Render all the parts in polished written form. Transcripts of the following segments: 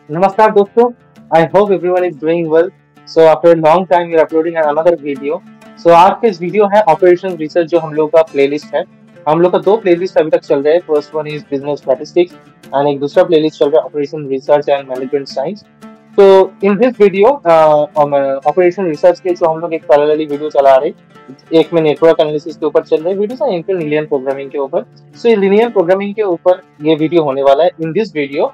Namaskar दोस्तों, I hope everyone is doing well. So after a long time we are uploading another video. So आज के इस video है operation research जो हम लोग का प्लेलिस्ट है. हम लोग का दो प्लेलिस्ट अभी तक चल रहे हैं. First one is business statistics and एक दूसरा प्लेलिस्ट चल रहा है operation research and management science. तो in this video operation research के जो हम लोग एक पैरेलली वीडियो चला रहे, एक में नेटवर्क एनालिसिस के ऊपर चल रहे वीडियो है, एक में लिनियर प्रोग्रामिंग के ऊपर. सो लिनियर प्रोग्रामिंग के ऊपर ये वीडियो होने वाला है. इन this video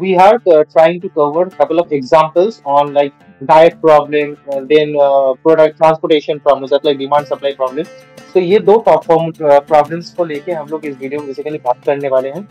we are trying to cover a couple of examples on like diet problem, then product transportation problems, like demand supply problem. So ये दो टॉप प्रॉब्लम्स को लेके हम लोग इस वीडियो में बेसिकली बात करने वाले हैं.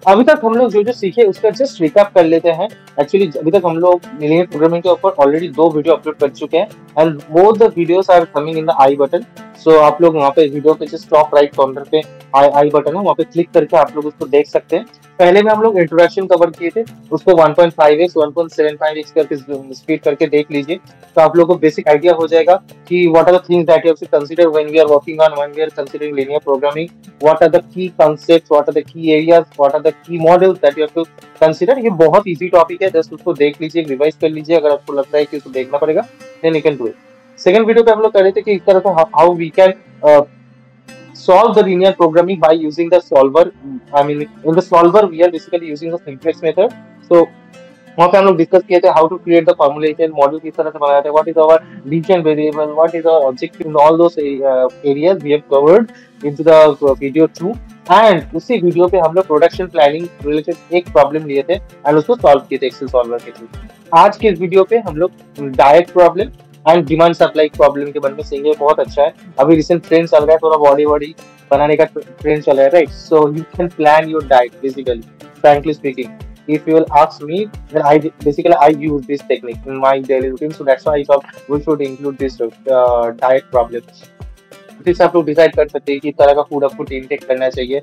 अभी तक हम लोग जो जो सीखे उसका जस्ट रिकैप कर लेते हैं. एक्चुअली अभी तक हम लोग लिनियर प्रोग्रामिंग के ऊपर ऑलरेडी दो वीडियो अपलोड कर चुके हैं and both the videos are coming in the I button. So आप लोग वहाँ पे वीडियो के जस्ट टॉप राइट कॉर्नर पे आई बटन है, वहाँ पे क्लिक करके आप लोग उसको देख सकते हैं. पहले में हम लोग इंट्रोडक्शन कवर किए थे, उसको 1.5x 1.75x करके स्पीड करके देख लीजिए. तो आप लोगों को बेसिक आइडिया हो जाएगा कि what are the things that you have to consider when we are working on, when we are considering linear programming. What are the key concepts, what are the key areas, what are the key models that you have to consider. ये बहुत easy topic है, just उसको देख लीजिए, revise कर लीजिए. अगर आपको लगता है कि उसको देखना पड़ेगा then you can do it. Second video पे हम लोग कर रहे थे कि इस तरह से how we can solve the linear programming by using the solver. I mean, in the solver we are basically using the simplex method. So वहाँ पे हम लोग डिस्कस किए थे how to create the formulation model किस तरह से बनाया था, what is our decision variable, what is our objective, in all those areas we have covered into the video 2. And उसी वीडियो पे हम लोग प्रोडक्शन प्लानिंग रिलेटेड एक प्रॉब्लम लिए थे एंड उसको सॉल्व किए थे एक्सेल सॉल्वर के थ्रू. आज के इस वीडियो पे हम लोग direct problem and demand supply problem के बारे में सीखेंगे. बहुत अच्छा है, अभी रिसेंट ट्रेंड चल रहा है, थोड़ा बॉडी बॉडी बनाने का ट्रेंड चल रहा है, right? So you can plan your diet basically, frankly speaking. If you will ask me, then I use this technique in my daily routine, so that's why I thought we should include this diet problem. फिर से आप लोग decide कर सकते हैं कि तरह का फूड आपको इनटेक करना चाहिए.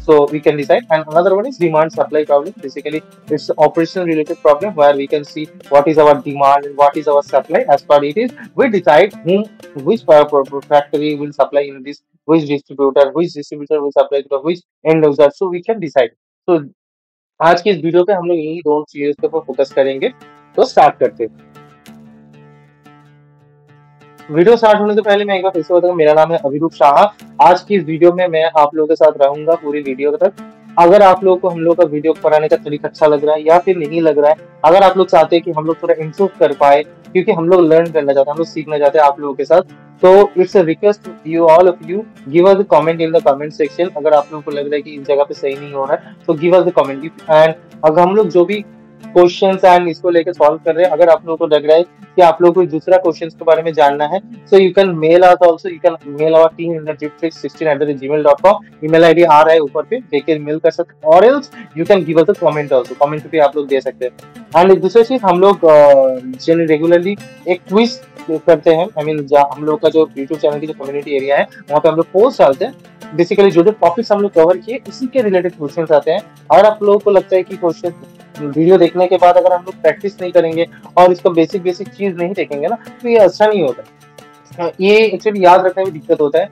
So we can decide. And another one is demand supply problem. Basically, it's operational related problem where we can see what is our demand and what is our supply. As per it is, we decide which factory will supply in this, which distributor will supply to which end user. So we can decide. So आज की इस video पे हम लोग यही दो चीजों के ऊपर फोकस करेंगे. तो स्टार्ट करते हैं. वीडियो स्टार्ट होने से पहले मैं एक बार फिर से बताऊं, मेरा नाम है अभिरूप शाह. आज की इस वीडियो में मैं आप लोगों के साथ रहूंगा पूरी वीडियो तक. अगर आप लोगों को हम लोग का वीडियो बनाने का तरीका अच्छा लग रहा है या फिर नहीं लग रहा है, अगर आप लोग चाहते हैं कि हम लोग थोड़ा इम्प्रूव कर पाए, क्योंकि हम लोग लर्न करना चाहते हैं, हम लोग सीखना चाहते हैं आप लोगों के साथ, तो it's a request you all of you give us the comment in the comment section. अगर आप लोगों को लग रहा है कि इस जगह पे सही नहीं हो रहा है तो give us the comment. And अगर हम लोग जो भी क्वेश्चंस एंड इसको लेकर सॉल्व कर रहे हैं, अगर आप लोगों को लग रहा है कि आप लोगों को दूसरा क्वेश्चंस के बारे में जानना है, so you can mail us also. You can mail our team in the tiptricks16@gmail.com. Email ID आ रहा है ऊपर पे, देखे मेल कर सकते हैं. और else you can give us a comment also, comment पे आप लोग दे सकते हैं. एंड एक दूसरी चीज, हम लोग रेगुलरली एक क्विज करते हैं. आई मीन हम लोग का जो यूट्यूब चैनल की जो कम्युनिटी एरिया है वहाँ पे हम लोग पोस्ट डालते हैं. बेसिकली जो जो टॉपिक्स हम लोग कवर किए उसी के रिलेटेड क्वेश्चंस आते हैं. अगर आप लोगों को लगता है कि क्वेश्चन वीडियो देखने के बाद अगर हम लोग प्रैक्टिस नहीं करेंगे और इसका बेसिक चीज नहीं देखेंगे ना, तो ये अच्छा नहीं होता. ये एक्चुअली याद रखने में दिक्कत होता है.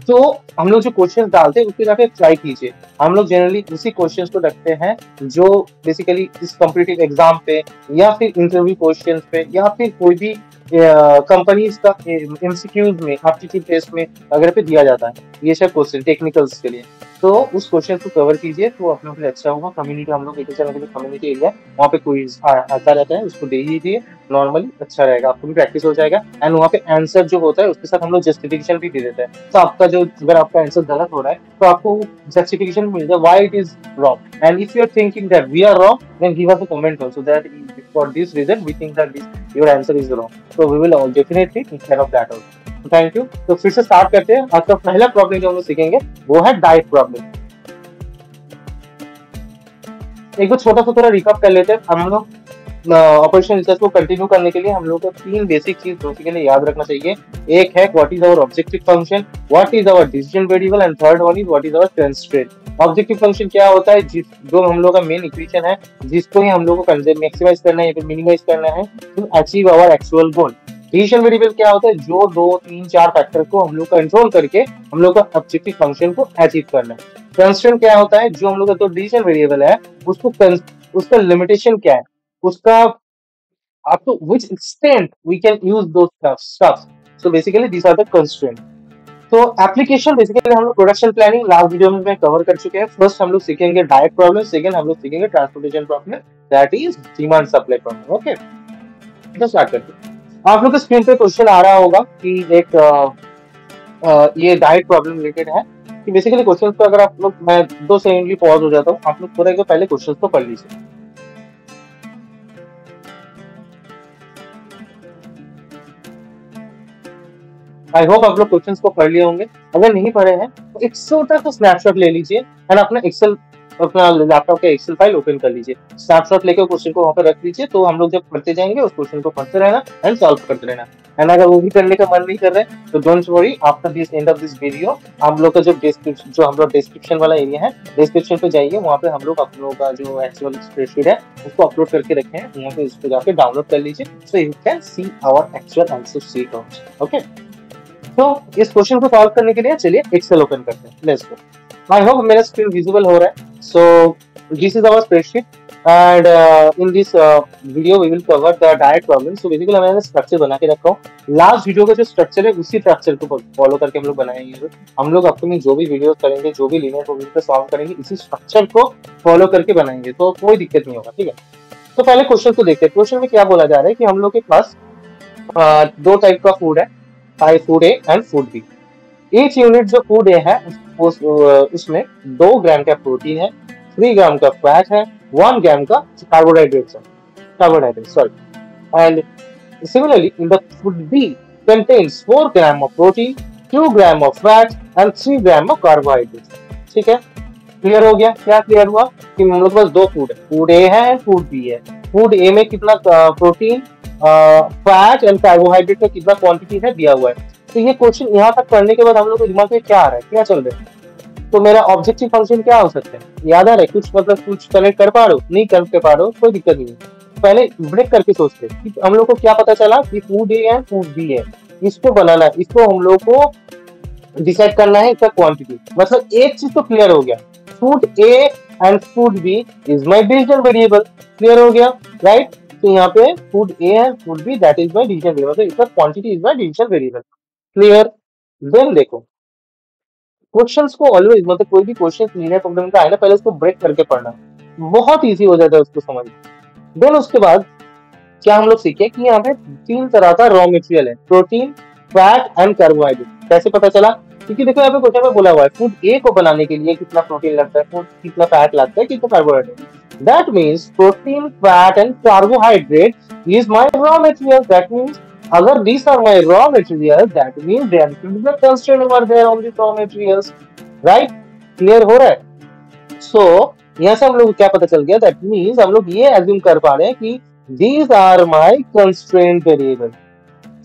तो हम लोग जो क्वेश्चन डालते हैं उसके जाके ट्राई कीजिए. हम लोग जनरली उसी क्वेश्चन को रखते हैं जो बेसिकली इस कॉम्पिटिटिव एग्जाम पे या फिर इंटरव्यू क्वेश्चन पे या फिर कोई भी कंपनीज का एमसीक्यूज में, एप्टीट्यूड टेस्ट में वगैरह पे दिया जाता है. ये सब क्वेश्चन टेक्निकल्स के लिए, तो उस क्वेश्चन को कवर कीजिए तो अपने के लिए अच्छा होगा. कम्युनिटी, हम लोग यूट्यूब चैनल के कम्युनिटी एरिया वहाँ पे क्विज आता रहता है, उसको दे दीजिए. नॉर्मली अच्छा रहेगा, आपको भी प्रैक्टिस हो जाएगा. एंड वहाँ पे आंसर जो होता है उसके साथ हम लोग जस्टिफिकेशन भी दे देते हैं. तो आपका जो, अगर आपका आंसर गलत हो रहा है तो आपको जस्टिफिकेशन मिल जाए why it is wrong. And if you are thinking that we are wrong, then give us a comment also that for this reason we think that this your answer is wrong. So we will definitely take care of that also. Thank you. तो फिर से start करते हैं. आज का पहला problem जो हम लोग सीखेंगे वो है डाइट प्रॉब्लम. एक बार छोटा सा थोड़ा रिकैप कर लेते हैं. हम लोग ऑपरेशन रिसर्च को कंटिन्यू करने के लिए हम लोग को तीन बेसिक चीज बेसिकली याद रखना चाहिए. एक है what is our objective function, what is our decision variable, and third one is what is our constraint. Objective function क्या होता है? जो हम लोग का मेन इक्वेशन है जिसको ही हम लोग को मैक्सिमाइज करना है या फिर मिनिमाइज करना है to achieve our actual goal. Decision variable क्या होता है? जो 2, 3, 4 फैक्टर को हम लोग कंट्रोल करके हम लोग का ऑब्जेक्टिव फंक्शन को अचीव करना है. कंस्ट्रेंट क्या होता है? जो हम लोग का तो डिसीजन वेरिएबल है उसको उसका लिमिटेशन क्या है, उसका up to which extent we can use those stuff. So basically these are the constraints. तो एप्लीकेशन बेसिकली हम लोग प्रोडक्शन प्लानिंग लास्ट वीडियो में कवर कर चुके हैं। फर्स्ट हम लोग सीखेंगे डायरेक्ट प्रॉब्लम, सेकंड हम लोग सीखेंगे transportation problem, that is demand supply problem. Okay, तो स्टार्ट करते हैं। आप लोग के स्क्रीन पे क्वेश्चन आ रहा होगा कि एक ये डायरेक्ट प्रॉब्लम रिलेटेड है कि बेसिकली क्वेश्चन को अगर आप लोग, मैं 2 सेकंड के पॉज हो जाता हूँ, आप लोग थोड़ा पहले क्वेश्चन को पढ़ लीजिए। आई होप आप लोग क्वेश्चंस को पढ़ लिए होंगे। अगर नहीं पढ़े हैं तो एक छोटा सा स्नैपशॉट ले लीजिए एंड अपना एक्सेल, अपना लैपटॉप का एक्सेल फाइल ओपन कर लीजिए, स्नैपशॉट लेकर क्वेश्चन को वहां पर रख लीजिए। तो हम लोग जब पढ़ते जाएंगे उस क्वेश्चन को पढ़ते रहना एंड सॉल्व करते रहना। एंड अगर वो भी करने का मन नहीं कर रहा है तो don't worry, after this end of this video हम लोग का जो हम लोग डिस्क्रिप्शन वाला एरिया है, डिस्क्रिप्शन पे जाइए, वहाँ पे हम लोग आप लोगों का जो एक्चुअल स्प्रेडशीट है उसको अपलोड करके रखे हैं, वहाँ पे उसको जाके डाउनलोड कर लीजिए, so you can see our actual answer sheet also. Okay, तो इस क्वेश्चन को सॉल्व करने के लिए चलिए एक्सेल ओपन करते हैं। Let's go. आई होप मेरा स्क्रीन विजिबल हो रहा है। So this is our spreadsheet and in this video we will cover the direct problem. So basically मैंने स्ट्रक्चर बना के रखा हूँ, लास्ट वीडियो का जो स्ट्रक्चर है उसी स्ट्रक्चर को फॉलो करके हम लोग बनाएंगे। हम लोग अपकमिंग जो भी वीडियो करेंगे, जो भी लीनियर प्रॉब्लम को सॉल्व करेंगे, इसी स्ट्रक्चर को फॉलो करके बनाएंगे, तो कोई दिक्कत नहीं होगा। ठीक है, तो पहले क्वेश्चन को देखते हैं। क्वेश्चन में क्या बोला जा रहा है कि हम लोग के पास 2 टाइप का फूड है, food A and food B. Each unit जो फूड ए है उसमें 2 ग्राम का प्रोटीन है, 3 ग्राम का फैट है, 1 ग्राम का carbohydrate sorry. And similarly in the food B contains 4 gram of protein, 2 gram of fat and 3 gram of carbohydrate. ठीक है, क्लियर हो गया? क्या क्लियर हुआ कि हम लोग के पास 2 फूड है, फूड ए है एंड फूड बी है। फूड ए में कितना प्रोटीन, फैट एंड कार्बोहाइड्रेट का कितना क्वांटिटी है दिया हुआ है। तो ये क्वेश्चन यहाँ तक पढ़ने के बाद हम लोग को दिमाग में क्या आ रहा है, क्या चल रहा है, तो मेरा ऑब्जेक्टिव फंक्शन क्या हो सकता है, याद आ रहा है कुछ, मतलब कुछ कनेक्ट कर पा रहे हो, नहीं कर पा रहे हो, कोई दिक्कत नहीं। पहले ब्रेक करके सोचते हैं। हम लोग को क्या पता चला कि फूड ए है फूड बी है, इसको बनाना है, इसको हम लोग को डिसाइड करना है इसका क्वांटिटी। मतलब एक चीज तो क्लियर हो गया, food A and food B is my decision variable. Clear हो गया, राइट? तो यहाँ पे food A and food B that is my decision variable, तो इसका quantity is my decision variable. Clear? Then देखो क्वेश्चंस को ऑलवेज, मतलब कोई भी क्वेश्चन लीनियर प्रॉब्लम का आए ना, पहले उसको ब्रेक करके पढ़ना, बहुत इजी हो जाता है उसको समझ। देन उसके बाद क्या हम लोग सीखे कि यहाँ पे 3 तरह का रॉ मटेरियल है, प्रोटीन, फैट एंड कार्बोहाइड्रेट। कैसे पता चला? क्योंकि देखो यहाँ पे क्वेश्चन में बोला हुआ है फूड ए को बनाने के लिए कितना प्रोटीन लगता है, फूड कितना फैट लगता है, कितना carbohydrate. That means protein, fat and carbohydrate is my raw material. That means अगर these are my raw materials, that means there should be a constraint over there on the raw materials, right? Clear हो रहा है? So यहाँ से हम लोग क्या पता चल गया, that means हम लोग ये assume कर पा रहे हैं कि these are my constraint variable.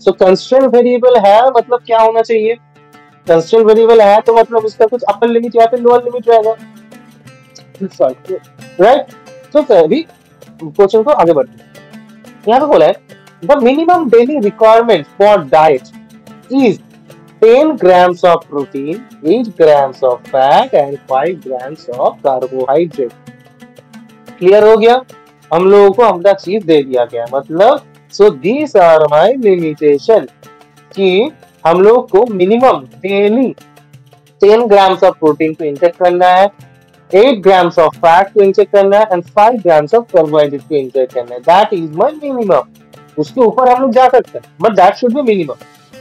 So constraint variable है मतलब क्या होना चाहिए, constraint variable है तो मतलब उसका कुछ upper limit या फिर lower limit रहेगा, right? So अभी क्वेश्चन को आगे बढ़ते हैं। यहाँ पे बोला है the minimum daily requirement for diet is 10 grams of protein, 8 grams of fat and 5 grams of carbohydrate. Clear हो गया? हम लोगों को अपना चीज दे दिया गया, मतलब so these are my limitation कि हम लोग को minimum daily 10 grams of protein को इंटेक करना है, 8 grams of fat को इंटेक करना है and 5 grams of carbohydrate को इंटेक करना है। That is my minimum. उसके ऊपर हम लोग जा सकते हैं, but that should be minimum.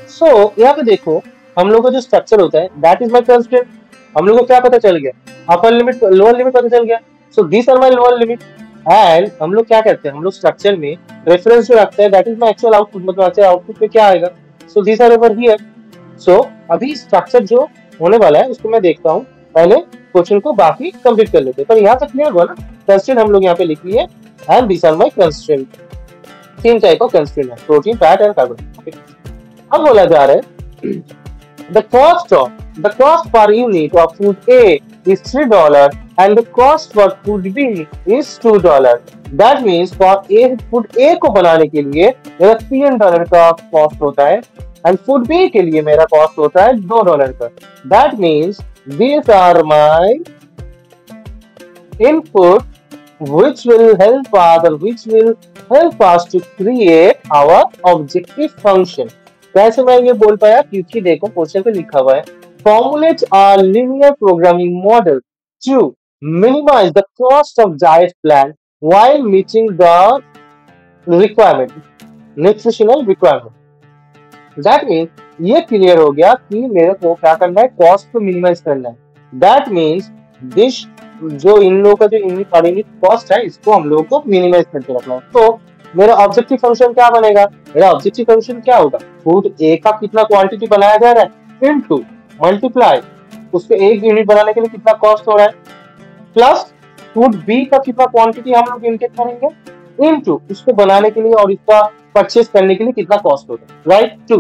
So यहाँ पे देखो हम लोग का जो स्ट्रक्चर होता है दैट इज माय कंस्ट्रेंट। हम लोग को क्या पता चल गया, अपर लिमिट लोअर लिमिट पता चल गया। So this are my lower limit and हम लोग क्या कहते हैं, हम लोग स्ट्रक्चर में रेफरेंस जो रखते हैं that is my actual output, मतलब एक्चुअल आउटपुट पे क्या आएगा। So this are over here. So अभी स्ट्रक्चर जो होने वाला है उसको मैं देखता हूँ, पहले क्वेश्चन को बाकी कंप्लीट कर लेते हैं। पर यहाँ तक क्लियर हुआ ना, कंस्ट्रेंट हम लोग यहाँ पे लिख लिए and this are my constraint. 3 type of constraint है, प्रोटीन, फैट एंड कार्बोहाइड्रेट। अब बोला जा रहा है the cost per unit of food A is $3 and the cost for food B is $2. That means for food A को बनाने के लिए मेरा $3 का कॉस्ट होता है एंड फूड B के लिए मेरा कॉस्ट होता है $2 का। That means these are my input which will help us to create our objective function. कैसे मैं ये बोल पाया? क्योंकि देखो क्वेश्चन पे लिखा हुआ है formulate a linear programming model to minimize the cost of diet plan while meeting the nutritional requirement. That means ये क्लियर हो गया कि मेरे को क्या करना है, कॉस्ट को मिनिमाइज करना है. दैट मीन्स दिस जो इन लोगों का जो यूनिट कॉस्ट है इसको हम लोगों को मिनिमाइज करके रखना है. तो मेरा ऑब्जेक्टिव फंक्शन क्या बनेगा? मेरा ऑब्जेक्टिव फंक्शन क्या होगा? फूड ए का कितना क्वांटिटी बनाया जा रहा है इनटू मल्टीप्लाई उसको एक यूनिट बनाने के लिए कितना कॉस्ट हो रहा है प्लस फूड बी का कितना क्वांटिटी हम लोग इनटेक करेंगे इनटू उसको बनाने के लिए और इसका परचेज करने के लिए कितना कॉस्ट होगा, राइट? टू.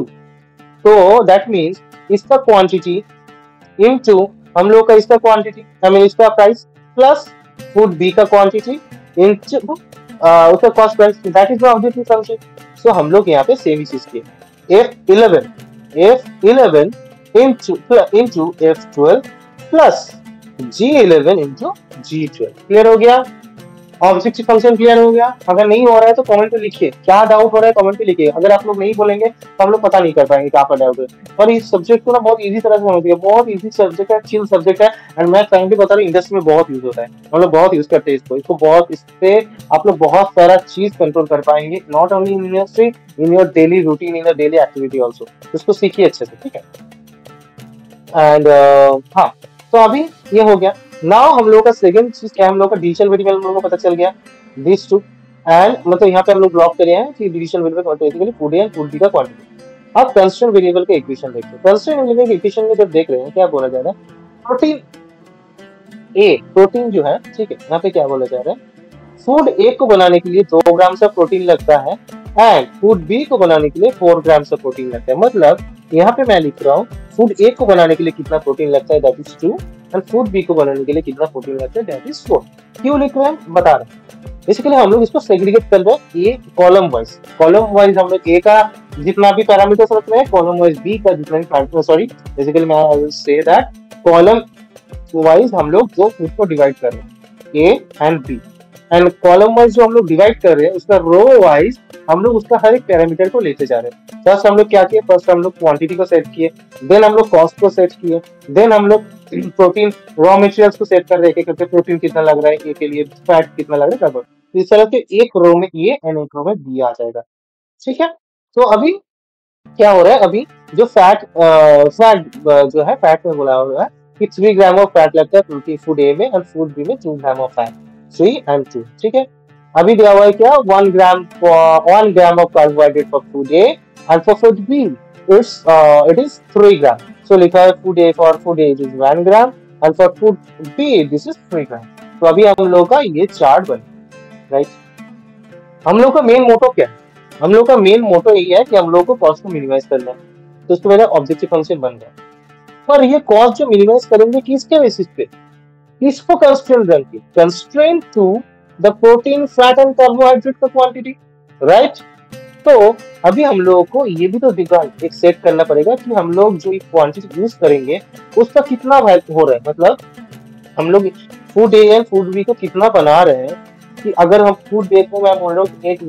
तो दैट मीन्स इसका क्वांटिटी इनटू हम लोग का इसका क्वांटिटी हमें इसका प्राइस प्लस फूड बी का क्वांटिटी इनटू उसका cost price. That is the objective function. So हम लोग यहाँ पे सेम ही चीज किए F11 into F12 plus G11 into G12. Clear हो गया? ऑब्जेक्टिव फंक्शन क्लियर हो गया? अगर नहीं हो रहा है तो कमेंट पे लिखिए, क्या डाउट हो रहा है कमेंट पे लिखिए. अगर आप लोग नहीं बोलेंगे तो हम लोग पता नहीं कर पाएंगे क्या पर डाउट है. और इस सब्जेक्ट को ना बहुत इजी तरह से समझिए, बहुत इजी सब्जेक्ट है, चिल सब्जेक्ट है. एंड मैं फ्रैंकली बता रहा हूँ इंडस्ट्री में बहुत यूज होता है, हम लोग बहुत यूज करते हैं इसको बहुत. इससे आप लोग बहुत सारा चीज कंट्रोल कर पाएंगे, not only in industry, in your daily routine, in your daily activity also. इसको सीखिए अच्छे से, ठीक है? एंड हाँ, तो अभी ये हो गया. नाउ हम लोग का सेकंड चीज क्या है, हम लोग का डिविजन वेरिएबल हम लोग को पता चल गया दिस टू. एंड मतलब यहाँ पे हम लोग ब्लॉक करे हैं कि division variable basically food A and food B का क्वांटिटी. अब कंस्ट्रेंट वेरिएबल के इक्वेशन देखते हैं. कंस्ट्रेंट वेरिएबल के इक्वेशन में जब देख रहे हैं क्या बोला जा रहा है, प्रोटीन ए, प्रोटीन जो है, ठीक है, यहाँ पे क्या बोला जा रहा है, फूड ए को बनाने के लिए 2 ग्राम सा प्रोटीन लगता है एंड फूड बी को बनाने के लिए 4 ग्राम सा प्रोटीन लगता है. मतलब यहाँ पे मैं लिख रहा हूँ फूड ए को बनाने के लिए कितना प्रोटीन लगता है, that is 2, and food B को बनाने के लिए कितना प्रोटीन लगता है, दैट इज 4. क्यों लिख रहे हैं बता रहे हैं. बेसिकली हम लोग इसको सेग्रीगेट कर रहे हैं ए कॉलम वाइज हम लोग ए का जितना भी पैरामीटर्स रख रहे हैं, कॉलम वाइज बी का जितना भी पैरामीटर, सॉरी बेसिकली मैं I will say that column wise हम लोग जो फूड को डिवाइड कर रहे हैं A and B, and column wise जो हम लोग डिवाइड कर रहे हैं उसका रो वाइज हम लोग उसका हर एक पैरामीटर को लेते जा रहे हैं. फर्स्ट हम लोग क्या किए, फर्स्ट हम लोग क्वांटिटी को सेट किए, देन हम लोग कॉस्ट को सेट किए, देन हम लोग प्रोटीन रॉ मटेरियल्स को सेट कर रहे हैं करके, प्रोटीन कितना लग रहा है ए के लिए, फैट कितना लग रहा है, सब इस तरह के एक रो में ए एंड एक रो में बी आ जाएगा. ठीक है? तो अभी क्या हो रहा है, अभी जो फैट जो है फैट में बोला हुआ है कि 3 ग्राम ऑफ फैट लगता है प्रोटीन फूड ए में एंड फूड बी में 2 ग्राम ऑफ फैट, 3 and 2. ठीक है? अभी दिया हुआ है क्या, 1 gram of carbohydrate for food A and for food B it is 3 gram. So लिखा है food A for food A it is 1 gram and for food B this is 3 gram. तो अभी हम लोग का ये चार्ट बन, राइट? हम लोग का मेन मोटो क्या है? हम लोग का मेन मोटो यही है कि हम लोग को कॉस्ट को मिनिमाइज करना है. तो उसको मेरा ऑब्जेक्टिव फंक्शन बन गया. पर ये कॉस्ट जो मिनिमाइज करेंगे किसके बेसिस पे, किसको कंस्ट्रेंट रखेंगे, constraint to the protein fat and carbohydrate का क्वांटिटी, राइट? तो अभी हम लोगों को ये भी तो एक सेट करना पड़ेगा कि हम लोग जो क्वांटिटी यूज करेंगे उसका कितना वैल्यू हो रहा है. मतलब हम लोग food A and food B को कितना बना रहे हैं, कि अगर हम फूड ए को मैं बोल रहा हूँ एक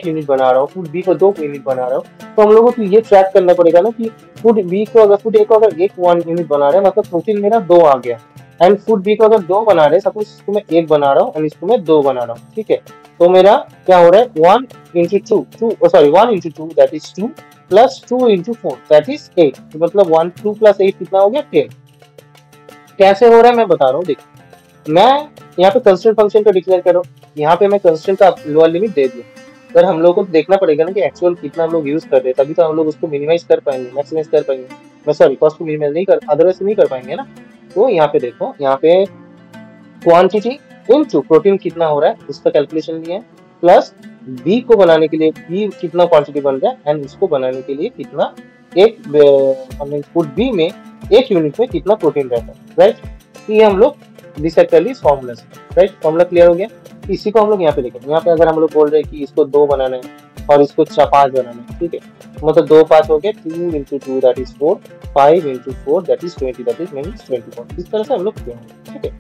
यूनिट बना रहा हूँ, फूड बी को 2 यूनिट बना रहा हूँ, तो हम लोगों को ये ट्रैक करना पड़ेगा ना कि फूड बी को अगर फूड ए को अगर 1 यूनिट बना रहे हैं मतलब प्रोटीन मेरा 2 आ गया, एंड फूड बी को अगर 2 बना रहे हैं, सपोज इसको मैं 1 बना रहा हूँ एंड इसको मैं 2 बना रहा हूँ. ठीक है? तो मेरा क्या हो रहा है 1 into 2 that is 2 plus 2 into 4 that is 8. मतलब 1 2 प्लस 8 कितना हो गया 10. कैसे हो रहा है मैं बता रहा हूँ. देखिए मैं यहाँ पे कंस्टेंट फंक्शन को डिक्लेयर कर रहा हूँ, यहाँ पे मैं कंस्टेंट का लोअर लिमिट दे दिया. पर हम लोगों को देखना पड़ेगा ना कि एक्चुअल कितना हम लोग यूज कर रहे हैं, तभी तो हम लोग उसको मिनिमाइज कर पाएंगे, मैक्सिमाइज कर पाएंगे. मैं सॉरी कॉस्ट को मिनिमाइज नहीं कर, अदरवाइज नहीं कर पाएंगे ना. तो यहाँ पे देखो, यहाँ पे क्वांटिटी इनटू प्रोटीन कितना हो रहा है उसका कैलकुलेशन लिया है, प्लस बी को बनाने के लिए बी कितना क्वांटिटी बन रहा है एंड उसको बनाने के लिए कितना एक फूड बी में 1 यूनिट में कितना प्रोटीन रहता है, राइट? ये हम लोग डिसाइड कर ली इस फॉर्मूला से, राइट? फॉर्मूला क्लियर हो गया. इसी को हम लोग यहाँ पे देखेंगे. यहाँ पे अगर हम लोग बोल रहे हैं कि इसको 2 बनाना है और इसको 5 बनाना है, ठीक है, मतलब 2 5 हो गया, 2 into 2 that is 4, 5 into 4 that is 20, that is means 24. इस तरह से हम लोग किए हैं. ठीक है?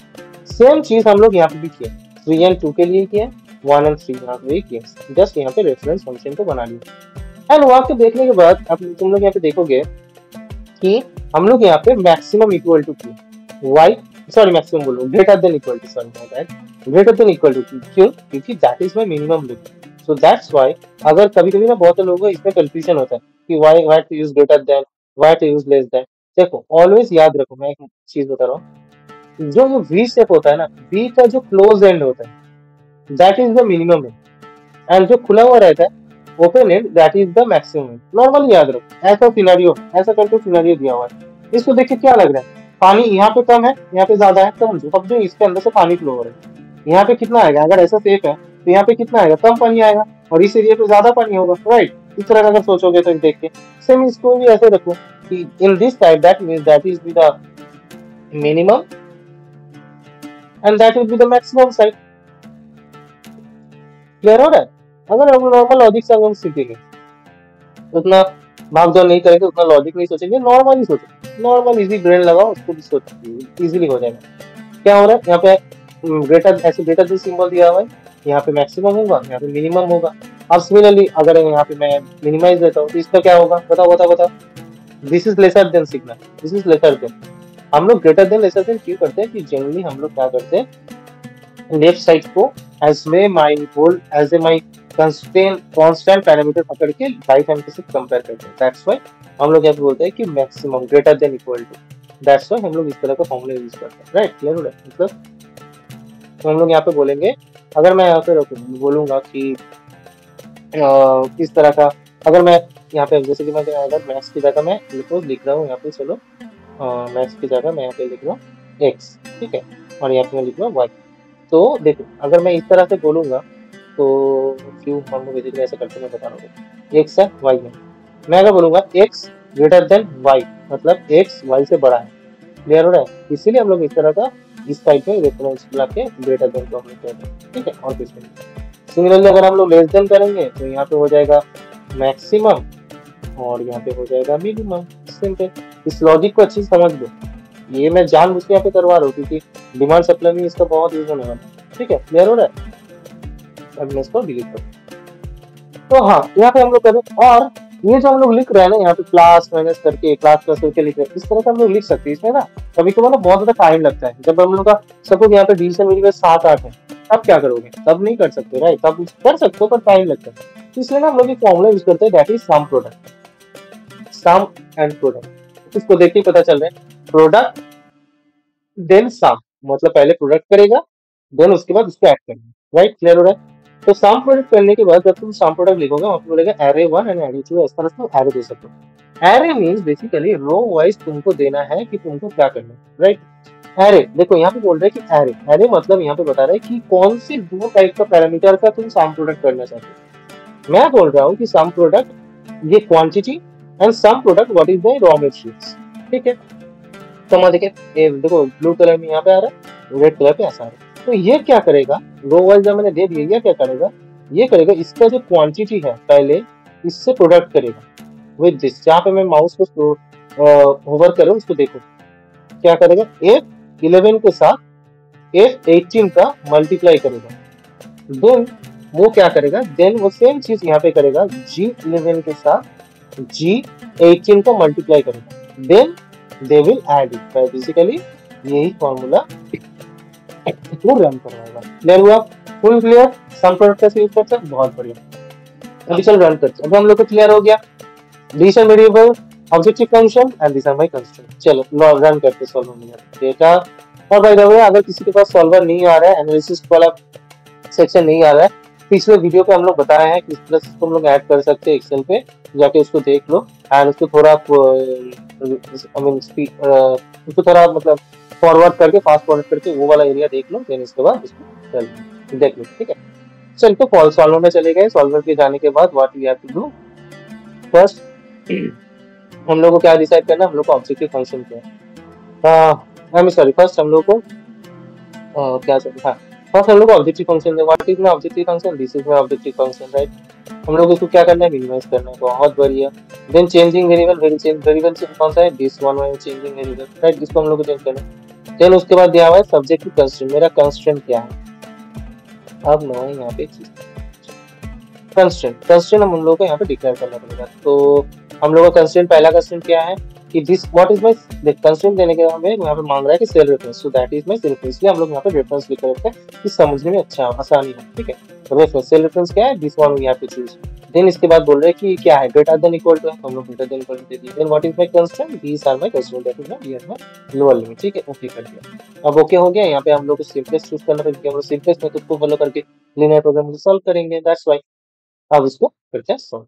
सेम चीज हम लोग यहाँ पे भी किए. 3 एंड 2 के लिए किया, 1 एंड 3 यहाँ पे किया, जस्ट यहाँ पे रेफरेंस फंक्शन को बना लिया। एंड वहां पे देखने के बाद अब तुम लोग यहाँ पे देखोगे कि हम लोग यहाँ पे maximum equal to Q, why sorry maximum बोलो greater than equal to, sorry my bad, greater than equal to Q, क्यों? क्योंकि that is my minimum limit. So that's why अगर कभी कभी ना बहुत लोगों को इसमें कंफ्यूजन होता है कि why why to use greater than, why to use less than. देखो ऑलवेज याद रखो, मैं एक चीज बता रहा हूँ, जो जो वी स्टेप होता है ना, वी का जो क्लोज एंड होता है that is the minimum and जो खुला हुआ रहता है open and that is the maximum. Normal याद रखो, ऐसा सिनेरियो, ऐसा करके सिनेरियो दिया हुआ है, इसको देख के क्या लग रहा है पानी यहाँ पे कम है, यहाँ पे ज्यादा है, कम। अब जो इसके अंदर से पानी फ्लो हो रहा है यहाँ पे कितना आएगा, अगर ऐसा सेफ है तो यहाँ पे कितना आएगा, कम पानी आएगा, और इस एरिया पे ज्यादा पानी होगा, राइट। इस तरह का अगर सोचोगे तो देख के सेम इसको भी ऐसे रखो कि in this type that means that is the minimum and that will be the maximum side. Clear हो रहा है? अगर हम नॉर्मल लॉजिक से हम सीखेंगे, उतना भागदौड़ नहीं करेंगे, उतना लॉजिक नहीं सोचेंगे, नॉर्मल ही सोचेंगे, नॉर्मल इजी ब्रेन लगाओ, उसको भी सोच इजीली हो जाएगा। क्या हो रहा है यहाँ पे, ग्रेटर ऐसे ग्रेटर देन सिंबल दिया हुआ है, यहाँ पे मैक्सिमम होगा, यहाँ पे मिनिमम होगा। अब सिमिलरली अगर यहाँ पे मैं मिनिमाइज देता हूँ तो इसका क्या होगा, बताओ बताओ बताओ। This is lesser than signal, this is lesser than. हम लोग ग्रेटर देन लेसर देन क्यों करते हैं कि जनरली हम लोग क्या करते हैं, लेफ्ट साइड को एज में my whole as a my constant parameter पकड़ के राइट हैंड के साथ कंपेयर करते हैं। दैट्स व्हाई हम लोग यहाँ पे बोलते हैं कि maximum greater than equal to, that's why हम लोग इस तरह का फॉर्मूला यूज करते हैं, राइट। क्लियर हो रहा है? मतलब तो हम लोग यहाँ पे बोलेंगे, अगर मैं यहाँ पे बोलूंगा कि किस तरह का, अगर मैं यहाँ पे जैसे कि मैं अगर मैथ्स की जगह मैं लिख रहा हूँ यहाँ पे, चलो मैथ्स की जगह मैं यहाँ पे लिख रहा हूँ एक्स, ठीक है, और यहाँ पे मैं लिख रहा हूँ वाई। तो देखो अगर मैं इस तरह से बोलूंगा तो क्यों हम लोग बेसिकली ऐसा करते हैं, मैं बता रहा हूँ, एक्स है वाई है, मैं अगर बोलूंगा एक्स ग्रेटर देन वाई मतलब एक्स वाई से बड़ा है। क्लियर हो रहा है? इसीलिए हम लोग इस तरह का इस टाइप में रेफरेंस ला के ग्रेटर देन को हम लोग कहते हैं, ठीक है, और कुछ नहीं। सिमिलरली अगर हम लोग लेस देन करेंगे तो यहाँ पे हो जाएगा मैक्सिमम और यहाँ पे हो जाएगा मिनिमम, सिंपल। इस लॉजिक को अच्छी समझ लो, ये मैं जानबूझ के यहाँ पे करवा रहा हूँ क्योंकि डिमांड सप्लाई में इसका बहुत यूज होने वाला है, ठीक है। क्लियर हो रहा है? अब मैं इसको डिलीट करूँ तो हाँ यहाँ पे हम लोग करें, और ये जो हम लोग लिख रहे हैं ना यहाँ पे क्लास माइनस करके क्लास प्लस करके लिख रहे हैं, इस तरह से हम लोग लिख सकते हैं। इसमें ना कभी कभी ना बहुत ज्यादा टाइम लगता है, जब हम लोग का सपोज यहाँ पे डिवीजन मिल गया 7-8 है, तब क्या करोगे, तब नहीं कर सकते, राइट, तब कर सकते हो पर टाइम लगता है। इसलिए ना हम लोग एक फॉर्मूला यूज करते हैं that is sum product, sum and product. इसको देख के पता चल रहा है प्रोडक्ट देन सम, मतलब पहले प्रोडक्ट करेगा देन उसके बाद उसको ऐड करेगा, राइट। क्लियर हो रहा है? तो सम प्रोडक्ट करने के बाद जब तुम सम प्रोडक्ट लिखोगे वहां पे बोलेगा एरे 1 एंड एरे 2, इस तरह से एरे दे सकते हो। Array means basically row wise तुमको देना है कि तुमको क्या करना है, राइट। एरे देखो यहाँ पे बोल रहे हैं कि एरे, एरे मतलब यहाँ पे बता रहा है कि कौन सी दो टाइप का पैरामीटर का तुम सम प्रोडक्ट करना चाहते हो। मैं बोल रहा हूँ कि सम प्रोडक्ट ये quantity and sum product what is the raw materials, ठीक है। समझ देखिए देखो ब्लू कलर में यहाँ पे आ रहा है, रेड कलर पे ऐसा आ रहा है। तो ये क्या करेगा, रो वाइज जब मैंने दे दिया, ये क्या करेगा, ये करेगा इसका जो क्वांटिटी है पहले इससे प्रोडक्ट करेगा विद दिस। जहाँ पे मैं माउस को होवर करूँ उसको देखो क्या करेगा, F11 के साथ F18 का मल्टीप्लाई करेगा, देन वो क्या करेगा, देन वो सेम चीज यहाँ पे करेगा G11 के साथ G18 का मल्टीप्लाई करेगा, then they will add it. Basically यही फॉर्मूला वो रन करवाएगा। क्लियर हुआ? Full clear? सम प्रोडक्ट कैसे यूज करते हैं, बहुत बढ़िया। अभी चल रन करते हैं। अब हम लोग को क्लियर हो गया this and variable objective function and this are my constraint. चलो रन करके सॉल्व हो गया डेटा। और बाय द वे अगर किसी के पास सॉल्वर नहीं आ रहा है, एनालिसिस वाला सेक्शन नहीं आ रहा है, पिछले वीडियो पे हम लोग बताए हैं किस तरह से हम लोग ऐड कर सकते हैं एक्सेल पे, जाके उसको देख लो एंड उसको थोड़ा आई मीन स्पीड उसको थोड़ा मतलब फॉरवर्ड करके फास्ट फॉरवर्ड करके वो वाला एरिया देख लो, देन इसके बाद उसको देख लो, ठीक है। चल तो सॉल्वर में चले गए। सॉल्वर पे जाने के बाद what we have to do, first हम लोग को क्या डिसाइड करना, हम लोग को ऑब्जेक्टिव फंक्शन क्या है, सॉरी फर्स्ट हम लोग को क्या चाहिए, हाँ फर्स्ट हम लोग को ऑब्जेक्टिव फंक्शन है। What is my objective function, this is my objective function, right. हम लोग इसको क्या करना है, मिनिमाइज करना है, बहुत बढ़िया। देन चेंजिंग वेरिएबल, वेरिएबल कौन सा है, दिस वन है चेंजिंग वेरिएबल, राइट, इसको हम लोग को चेंज करना है। देन उसके बाद दिया हुआ है सब्जेक्टिव कंस्ट्रेंट, मेरा कंस्ट्रेंट क्या है, अब ना यहाँ पे कंस्ट्रेंट हम लोग को यहाँ पे डिक्लेयर करना पड़ेगा। तो हम लोग का कंस्ट्रेंट, पहला कंस्ट्रेंट क्या है कि this what is my constraint देने के बाद हमें यहाँ पे मांग रहा है कि cell reference, so that is my cell reference, इसलिए हम लोग यहाँ पे रेफरेंस लिख रखते हैं कि समझने में अच्छा आसानी हो। ठीक है, तो रेफरेंस, सेल रेफरेंस क्या है, this one we have to choose. Then इसके बाद बोल रहे हैं कि क्या है, ग्रेटर देन इक्वल टू है, तो हम लोग ग्रेटर देन इक्वल टू दे दिए। Then what is my constraint, these are my constraint, that is my here my lower limit. ठीक है, ओके कर दिया। अब ओके हो गया। यहाँ पे हम लोग को सिंपलेस्ट चूज करना पड़ेगा, हम लोग सिंपलेस्ट मेथड को फॉलो करके लीनियर प्रोग्राम को सॉल्व करेंगे, दैट्स व्हाई। अब इसको करते हैं solve.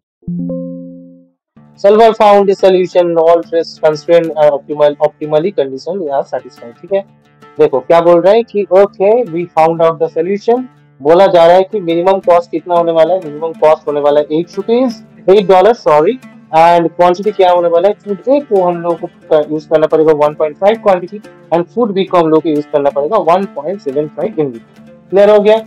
Solver found the solution, all stress constraint are optimally conditioned are satisfied। ठीक है, देखो क्या बोल रहा है कि okay we found out the solution. बोला जा रहा है कि मिनिमम कॉस्ट कितना होने वाला है, मिनिमम कॉस्ट होने वाला है $8 सॉरी, एंड क्वांटिटी क्या होने वाला है, फूड ए को हम लोग को यूज करना पड़ेगा 1.5 क्वांटिटी, एंड फूड बी को हम लोग को यूज करना पड़ेगा 1.75 यूनिट। क्लियर हो गया।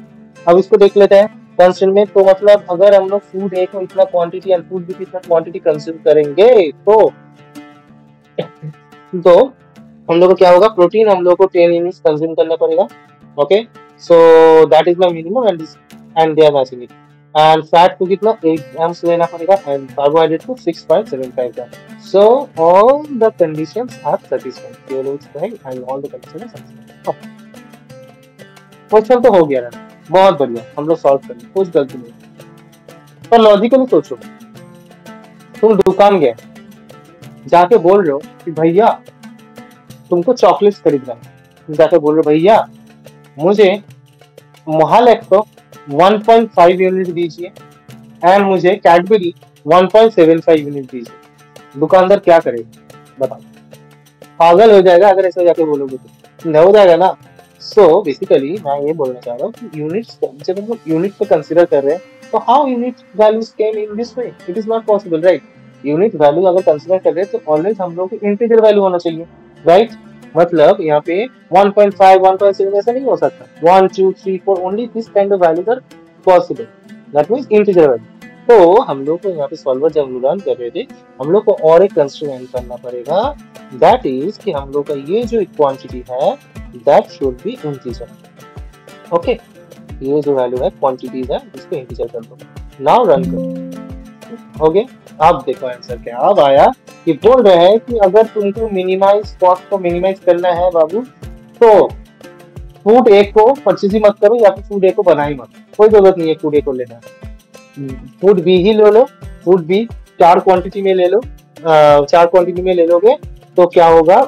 अब इसको देख लेते हैं कंस्ट्रेंट में। तो मतलब अगर हम लोग फूड ए को इतना क्वांटिटी एंड फूड बी की इतना क्वांटिटी कंज्यूम करेंगे तो हम लोग को क्या होगा, प्रोटीन हम लोग को 10 यूनिट्स कंज्यूम करना पड़ेगा। Okay, so that is my minimum and they are matching it. And fat को कितना 8 ग्राम्स लेना पड़ेगा, एंड कार्बोहाइड्रेट को 6.75 gram. So all the conditions are satisfied, and all the conditions are satisfied. Question तो हो गया ना, बहुत बढ़िया, हम लोग सॉल्व करेंगे, कुछ गलती नहीं। पर लॉजिकली सोचो, तुम दुकान गए, जाके बोल रहे हो कि भैया तुमको चॉकलेट्स खरीदना है, जाके बोल रहे हो भैया मुझे मोहालेक को 1.5 यूनिट दीजिए एंड मुझे कैडबरी 1.75 यूनिट दीजिए। दुकानदार क्या करेगा बताओ, पागल हो जाएगा अगर ऐसा जाके बोलोगे तो, नहीं हो जाएगा ना। सो बेसिकली मैं ये बोलना चाह रहा हूँ कि यूनिट्स, जब हम लोग यूनिट को कंसीडर कर रहे हैं तो how unit values came in this way, it is not possible right. Unit value अगर कंसीडर कर रहे हैं तो ऑलवेज हम लोग को इंटीजर वैल्यू होना चाहिए राइट। मतलब यहाँ पे 1.5 1.7 ऐसा नहीं हो सकता, 1 2 3 4 only this kind of values are possible, that means integer value. तो हम लोग को यहाँ पे सॉल्वर जब रन कर रहे थे, हम लोग को और एक कंस्ट्रेंट करना पड़ेगा, दैट इज कि हम लोग का ये जो क्वांटिटी है that should B integer. Okay, ये जो वैल्यू है क्वांटिटीज है इसको इंटीजर कर दो। नाउ रन करो, हो गया। अब देखो आंसर क्या अब आया कि बोल रहे हैं कि अगर तुमको मिनिमाइज कॉस्ट को मिनिमाइज करना है बाबू, तो फूड ए को परचेज ही मत करो या फिर फूड ए को बना ही मत, कोई जरूरत नहीं है फूड ए को लेना, फूड बी ही ले लो। फूड बी 4 क्वांटिटी में ले लो, 4 क्वांटिटी में ले लोगे तो क्या होगा,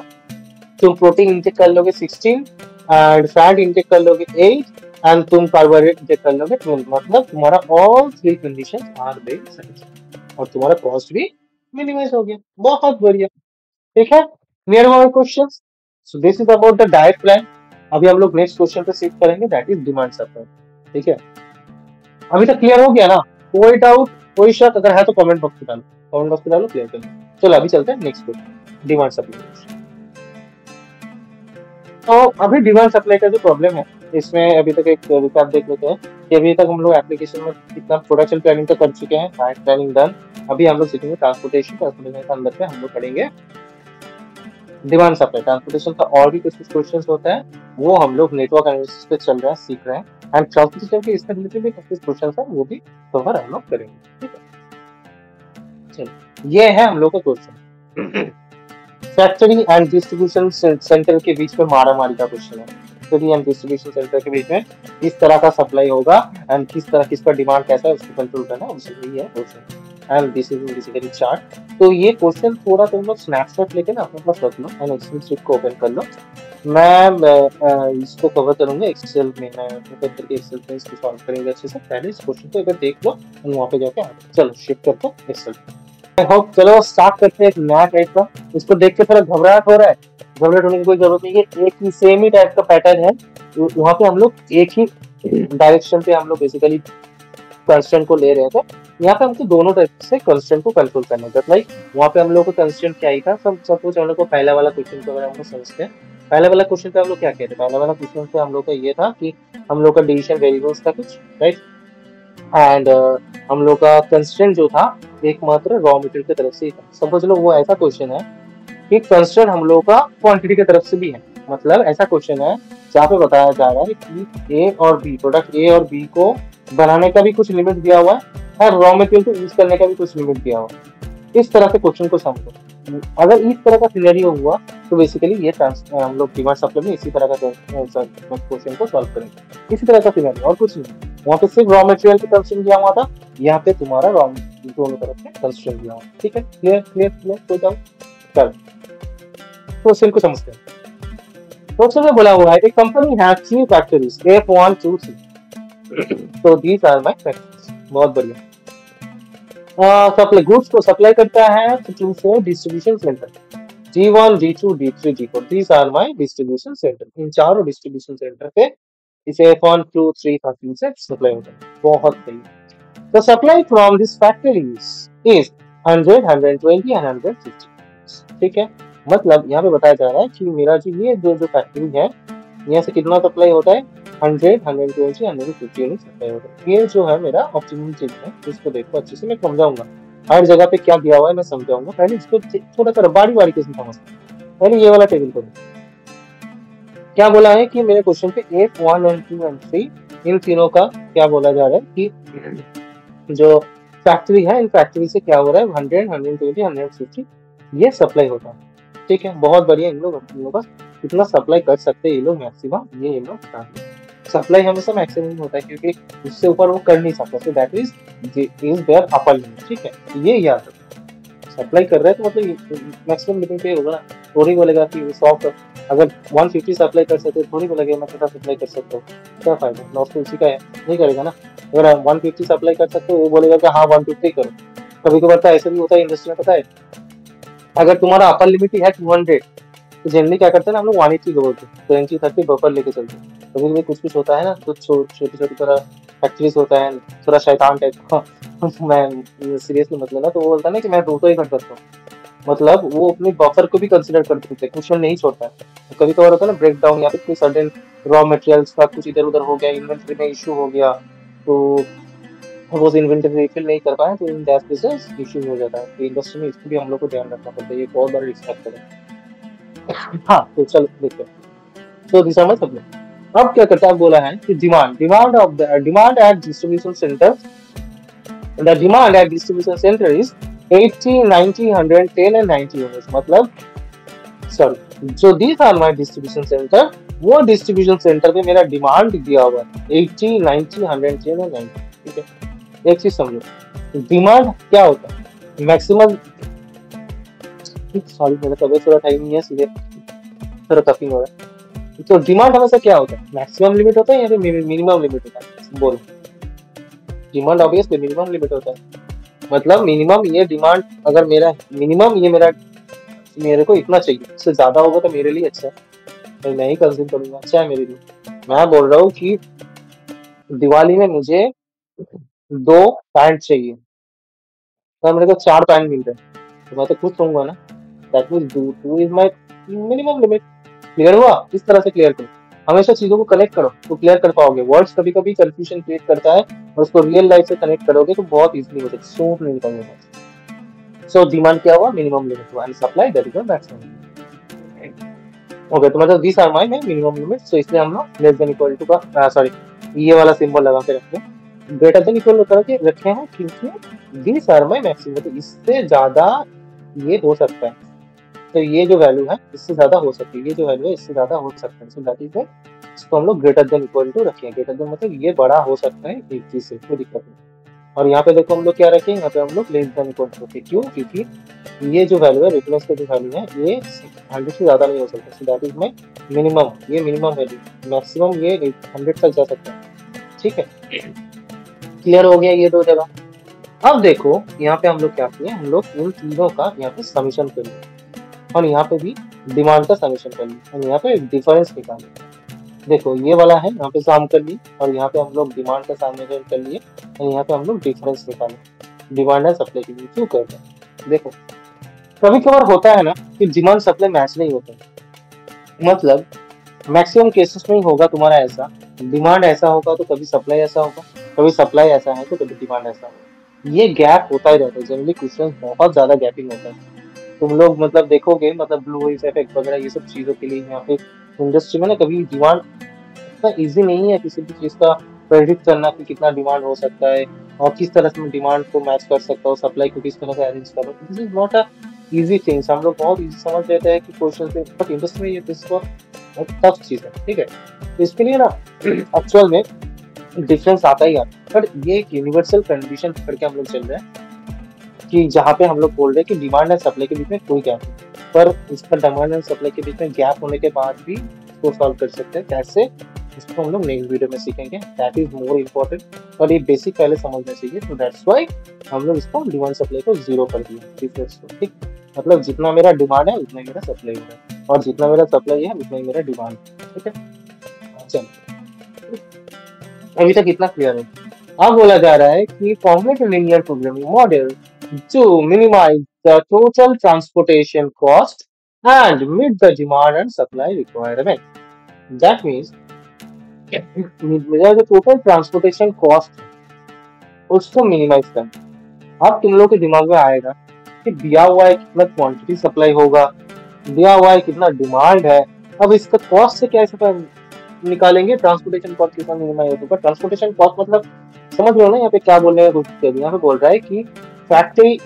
तुम प्रोटीन इंटेक कर लोगे 16 एंड फैट इंटेक कर लोगे 8 एंड तुम कार्बोहाइड्रेट इंटेक कर लोगे 12। मतलब तुम्हारा all 3 conditions are being satisfied और तुम्हारा कॉस्ट भी मिनिमाइज हो गया। बहुत बढ़िया, ठीक है, क्लियर हुआ questions. So this is about the diet plan. अभी हम लोग नेक्स्ट क्वेश्चन पे शिफ्ट करेंगे, दैट इज डिमांड सप्लाई। ठीक है, अभी तक क्लियर हो गया ना, कोई डाउट कोई शक अगर है तो कमेंट बॉक्स में डालो, कमेंट बॉक्स में डालो, क्लियर कर लो। चलो अभी चलते हैं नेक्स्ट क्वेश्चन, डिमांड सप्लाई। तो अभी डिमांड सप्लाई का जो प्रॉब्लम है इसमें अभी तक एक रिकैप देख लेते हैं कि अभी तक हम लोग एप्लीकेशन में कितना प्रोडक्शन प्लानिंग तो कर चुके हैं, डाइट प्लानिंग डन। अभी हम लोग सीखेंगे ट्रांसपोर्टेशन के अंदर पे हम लोग पढ़ेंगे डिमांड सप्लाई। ट्रांसपोर्टेशन का और भी कुछ क्वेश्चन होता है वो हम लोग नेटवर्क एनालिसिस पे चल रहे हैं, सीख रहे हैं, एंड ट्रांसपोर्टेशन के इससे रिलेटेड भी कुछ क्वेश्चन है वो भी कवर हम लोग करेंगे। ठीक है, चलो ये है हम लोग का question. Factory and distribution centre के बीच में मारामारी का क्वेश्चन है। फैक्ट्री एंड डिस्ट्रीब्यूशन सेंटर के बीच में किस तरह का सप्लाई होगा एंड किस तरह किसका डिमांड कैसा है उसको कंट्रोल करना, उसके लिए है question. And this is basically chart. तो ये क्वेश्चन थोड़ा तुम लोग स्नैपशॉट लेके ना अपने पास रख लो एंड एक्सेल शीट को ओपन कर लो। मैं इसको कवर करूंगा एक्सेल में, मैं ओपन करके एक्सेल में इसको सॉल्व करेंगे अच्छे से। पहले इस क्वेश्चन को एक बार देख लो और वहां पे जाके चलो शिफ्ट करते हैं एक्सेल। आई होप, चलो स्टार्ट करते हैं एक नया टाइप का। इसको देख के थोड़ा घबराहट हो रहा है, घबराहट होने की कोई जरूरत नहीं है, एक ही सेम ही टाइप का पैटर्न है। वहां पे हम लोग एक ही डायरेक्शन पे हम लोग बेसिकली कंस्ट्रेंट को ले रहे थे, यहाँ पे हमको दोनों टाइप से कंस्ट्रेंट को कंट्रोल करना था। लाइक वहाँ पे हम लोग को कंस्ट्रेंट क्या ही था, सपोज हम लोग को पहला वाला क्वेश्चन को अगर हम लोग समझते हैं, पहला वाला क्वेश्चन पे हम लोग क्या कहते हैं, पहला वाला क्वेश्चन पे हम लोग का ये था कि हम लोग का डिवीजन वेरिएबल्स था कुछ, राइट, एंड हम लोग का कंस्ट्रेंट जो था एकमात्र रॉ मटेरियल की तरफ से ही था। समझ लो वो ऐसा क्वेश्चन है कि कंस्ट्रेंट हम लोग का क्वांटिटी की तरफ से भी है, मतलब ऐसा क्वेश्चन है जहाँ पे बताया जा रहा है कि ए और बी, प्रोडक्ट ए और बी को बनाने का भी कुछ लिमिट दिया हुआ है और रॉ मटेरियल को यूज करने का भी कुछ लिमिट दिया हुआ है। इस तरह से क्वेश्चन को समझो। अगर इस तरह का सिनेरियो हुआ तो बेसिकली ये हम लोग डिमांड सप्लाई में इसी तरह का क्वेश्चन को सॉल्व करेंगे। इसी तरह का सिनेरियो और कुछ नहीं। वहाँ पे सिर्फ रॉ मटेरियल की कंस्ट्रेंट दिया हुआ था, यहाँ पे तुम्हारा रॉ दोनों तरफ से कंस्ट्रेंट दिया हुआ। ठीक है, क्लियर क्लियर क्लियर, कोई डाउट? चलो क्वेश्चन को समझते हैं। क्वेश्चन में बोला हुआ है एक कंपनी हैज 3 फैक्ट्रीज F1 2 3, तो दीज आर माय फैक्ट्रीज। बहुत बढ़िया। सप्लाई गुड्स को सप्लाई करता है to 4 distribution centre G1 G2 D3 G4, these are my distribution centre. इन चारों डिस्ट्रीब्यूशन सेंटर पे इसे F1 2 3 फैक्ट्री से सप्लाई होता है। बहुत सही। The supply from this factories is 100, 120 and 150। ठीक है, मतलब यहाँ पे बताया जा रहा है कि मेरा ये जो फैक्ट्री है यहाँ से कितना सप्लाई होता है, 100, 120, 150 यूनिट सप्लाई होता है। ये जो है मेरा ऑप्टिमम चीज है, इसको देखो अच्छे से, मैं समझाऊंगा हर जगह पे क्या दिया हुआ है मैं समझाऊंगा। पहले इसको थोड़ा सा बारी बारी से समझते। पहले ये वाला टेबल को क्या बोला है कि मेरे क्वेश्चन पे F1 and 2 and 3 इन तीनों का क्या बोला जा रहा है कि जो फैक्ट्री है इन फैक्ट्री से क्या हो रहा है 100, 120, 150 ये सप्लाई होता है। ठीक है, बहुत बढ़िया। इन लोग बस इतना सप्लाई कर सकते हैं ये लोग मैक्सिमम, ये लोग सप्लाई हमेशा मैक्सिमम होता है क्योंकि उससे ऊपर वो कर नहीं सकता। So that is their upper limit. ठीक है, ये याद रखो, सप्लाई कर रहे हैं तो मतलब मैक्सिमम लिमिट पे होगा ना। थोड़ी बोलेगा कि 100 अगर 150 सप्लाई कर सकते थोड़ी बोलेगा मैं 50 सप्लाई कर सकता हूँ, क्या फायदा? लॉस तो उसी का है, नहीं करेगा ना। अगर 150 सप्लाई कर सकते हो वो बोलेगा कि हाँ 150 करो। कभी कभार तो ऐसा भी होता है इंडस्ट्री में, पता है, अगर तुम्हारा अपर लिमिट ही है 200 तो जनरली क्या करते हैं ना हम लोग 180 बोलते हैं, 20 30 बफर लेके चलते हैं। कभी भी कुछ होता है ना, कुछ छोटी छोटी तरह फैक्ट्रीज होता है थोड़ा शैतान टाइप का मैं सीरियसली मतलब ना, तो वो बोलता है ना कि मैं 200 ही कर सकता हूँ। मतलब वो अपने बफर को भी कंसिडर करते हैं, क्वेश्चन नहीं छोड़ता है। तो कभी कभार होता है ना ब्रेक डाउन या फिर कोई सडन रॉ मटेरियल्स का कुछ इधर उधर हो गया, इन्वेंट्री में इशू हो गया, तो वो इन्वेंट्री रिफिल नहीं कर पाए तो इन दैट केसेस इशू हो जाता है। तो इंडस्ट्री में इसको भी हम लोग को ध्यान रखना पड़ता है, ये बहुत बड़ा रिस्क फैक्टर है। हाँ तो चलो देखते हैं। तो दिशा में सब अब क्या करता है, बोला है कि demand at distribution centre, the demand at distribution centre is 80, 90, 110 and 90 units. मतलब सॉरी, जो these are my distribution centre, वो डिस्ट्रीब्यूशन सेंटर पे मेरा डिमांड दिया हुआ है 80, 90, 110 एंड 90। ठीक है, एक चीज समझो, डिमांड क्या होता है, मैक्सिमम, सॉरी मेरा तबियत थोड़ा टाइम नहीं है, सीधे थोड़ा कफिंग हो रहा है। तो डिमांड हमेशा क्या होता है, मैक्सिमम लिमिट होता है या फिर मिनिमम लिमिट होता है? बोलो, डिमांड ऑब्वियसली मिनिमम लिमिट होता है। मतलब मिनिमम ये डिमांड, अगर मेरा मिनिमम ये मेरे को इतना चाहिए, इससे ज्यादा होगा तो मेरे लिए अच्छा है, तो मैं ही कंज्यूम करूंगा, अच्छा है मेरे लिए। मैं बोल रहा हूँ कि दिवाली में मुझे 2 पैंट चाहिए, तो मेरे को 4 पैंट मिल रहे हैं, तो मैं तो खुश रहूंगा ना। That means 2 is my minimum limit. Clear हुआ? इस तरह से क्लियर करो, हमेशा चीजों को कनेक्ट करो तो क्लियर कर पाओगे। वर्ड्स कभी कभी कंफ्यूजन क्रिएट करता है और उसको रियल लाइफ से कनेक्ट करोगे तो बहुत इजीली हो जाएगा, सूट नहीं निकलेगा। सो डिमांड क्या हुआ, मिनिमम लिमिट हुआ, and supply that is the maximum. Okay, तो मतलब this are my minimum limit. So इसलिए हम लोग लेस देन इक्वल टू का सॉरी ये वाला सिंबल लगा के रखते हैं, ग्रेटर देन इक्वल करके रखे हैं क्योंकि दिस आर माय मैक्सिमम, तो इससे ज्यादा ये हो सकता है। तो ये जो वैल्यू है इससे ज्यादा हो सकती है, ये जो वैल्यू है इससे ज्यादा हो सकता है। सो दैट इज इसको हम लोग ग्रेटर देन इक्वल टू रखें। ग्रेटर देन मतलब ये बड़ा हो सकता है एक चीज से, कोई दिक्कत नहीं। और यहाँ पे देखो हम लोग क्या रखें, यहाँ पे हम लोग लेस देन इक्वल टू रखें। क्यों? क्योंकि ये जो वैल्यू है, रेफरेंस का जो वैल्यू है, ये 100 से ज्यादा नहीं हो सकता। So that is my minimum, ये मिनिमम वैल्यू, मैक्सिमम ये 100 तक जा सकता है। ठीक है, क्लियर हो गया ये 2 जगह। अब देखो यहाँ पे हम लोग क्या किए, हम लोग इन तीनों का यहाँ पे समीशन कर लिया और यहाँ पे भी डिमांड का समीशन कर लिया और यहाँ पे डिफरेंस निकाले। देखो ये वाला है, यहाँ पे सम कर ली और यहाँ पे हम लोग डिमांड का समीशन कर लिए और यहाँ पे हम लोग डिफरेंस निकाले डिमांड एंड सप्लाई के लिए। क्यों करते हैं? देखो कभी कभार होता है ना कि डिमांड सप्लाई मैच नहीं होता, मतलब मैक्सिमम केसेस में ही होगा तुम्हारा ऐसा, डिमांड ऐसा होगा तो कभी सप्लाई ऐसा होगा, कभी सप्लाई ऐसा है तो कभी डिमांड ऐसा होगा। ये गैप होता ही रहता है, जनरली क्वेश्चन बहुत ज्यादा गैपिंग होता है। तुम लोग मतलब देखोगे, मतलब ब्लू इफेक्ट वगैरह ये सब चीजों के लिए यहाँ पे इंडस्ट्री में ना कभी डिमांड इतना इजी नहीं है किसी भी चीज का प्रेडिक्ट करना कि कितना डिमांड हो सकता है और किस तरह से मैं डिमांड को मैच कर सकता हूँ, सप्लाई को किस तरह से अरेंज कर रहा हूँ। This is not a easy things. हम लोग बहुत इजी समझ लेते हैं कि क्वेश्चन पे, बट इंडस्ट्री में ये टफ चीज है, ठीक है। तो इसके लिए ना एक्चुअल में डिफरेंस आता ही आता है, बट ये एक यूनिवर्सल कंडीशन पकड़ के हम लोग चल रहे हैं कि जहाँ पे हम लोग बोल रहे हैं कि डिमांड एंड सप्लाई के बीच में कोई गैप नहीं, पर इसका डिमांड एंड सप्लाई के बीच में गैप होने के बाद भी इसको सॉल्व कर सकते हैं कैसे, इसको हम लोग नेक्स्ट वीडियो में सीखेंगे। दैट इज मोर इम्पोर्टेंट, और ये बेसिक पहले समझना चाहिए। तो दैट्स वाई हम लोग इसको डिमांड सप्लाई को जीरो कर दिया डिफरेंस को, ठीक। मतलब जितना मेरा डिमांड है उतना ही मेरा सप्लाई हो रहा है, और जितना मेरा सप्लाई है उतना ही मेरा डिमांड है, ठीक है। चलो, अभी तक इतना क्लियर है। अब बोला जा रहा है कि formulate linear programming model to minimize the total transportation cost and meet the demand and supply requirement. That means मेरा जो टोटल ट्रांसपोर्टेशन कॉस्ट उसको मिनिमाइज करना। अब तुम लोग के दिमाग में आएगा कि दिया हुआ है कितना क्वांटिटी सप्लाई होगा, दिया हुआ है कितना डिमांड है, अब इसका कॉस्ट से कैसे निकालेंगे, ट्रांसपोर्टेशन कॉस्ट कितना मिनिमाइज होगा। ट्रांसपोर्टेशन कॉस्ट मतलब समझ रहे हो ना यहाँ पे क्या बोल रहे हैं, यहाँ पे बोल रहा है कि फैक्ट्री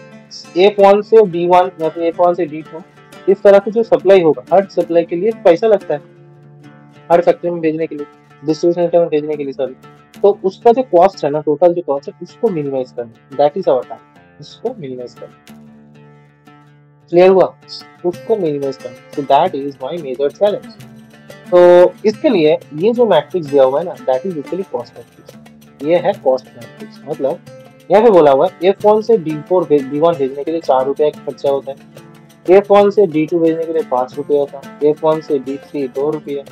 F1 से D1 या फिर F1 से D2 इस तरह की जो सप्लाई होगा, हर सप्लाई के लिए पैसा लगता है, हर फैक्ट्री में भेजने के लिए, डिस्ट्रीब्यूशन सेंटर में भेजने के लिए, सॉरी। तो उसका जो कॉस्ट है ना, टोटल जो कॉस्ट है उसको मिनिमाइज करना, दैट इज आवर टास्क, उसको मिनिमाइज करना। क्लियर हुआ? उसको मिनिमाइज करना, so that is my major challenge. तो इसके लिए ये जो मैट्रिक्स दिया हुआ है ना, that is actually cost matrix. ये है कॉस्ट मैट्रिक्स, मतलब यहाँ पे बोला हुआ है F1 से D1 भेजने के लिए 4 रुपया का खर्चा होता है, F1 से D2 भेजने के लिए 5 रुपया होता है, F1 से D3 2 रुपया,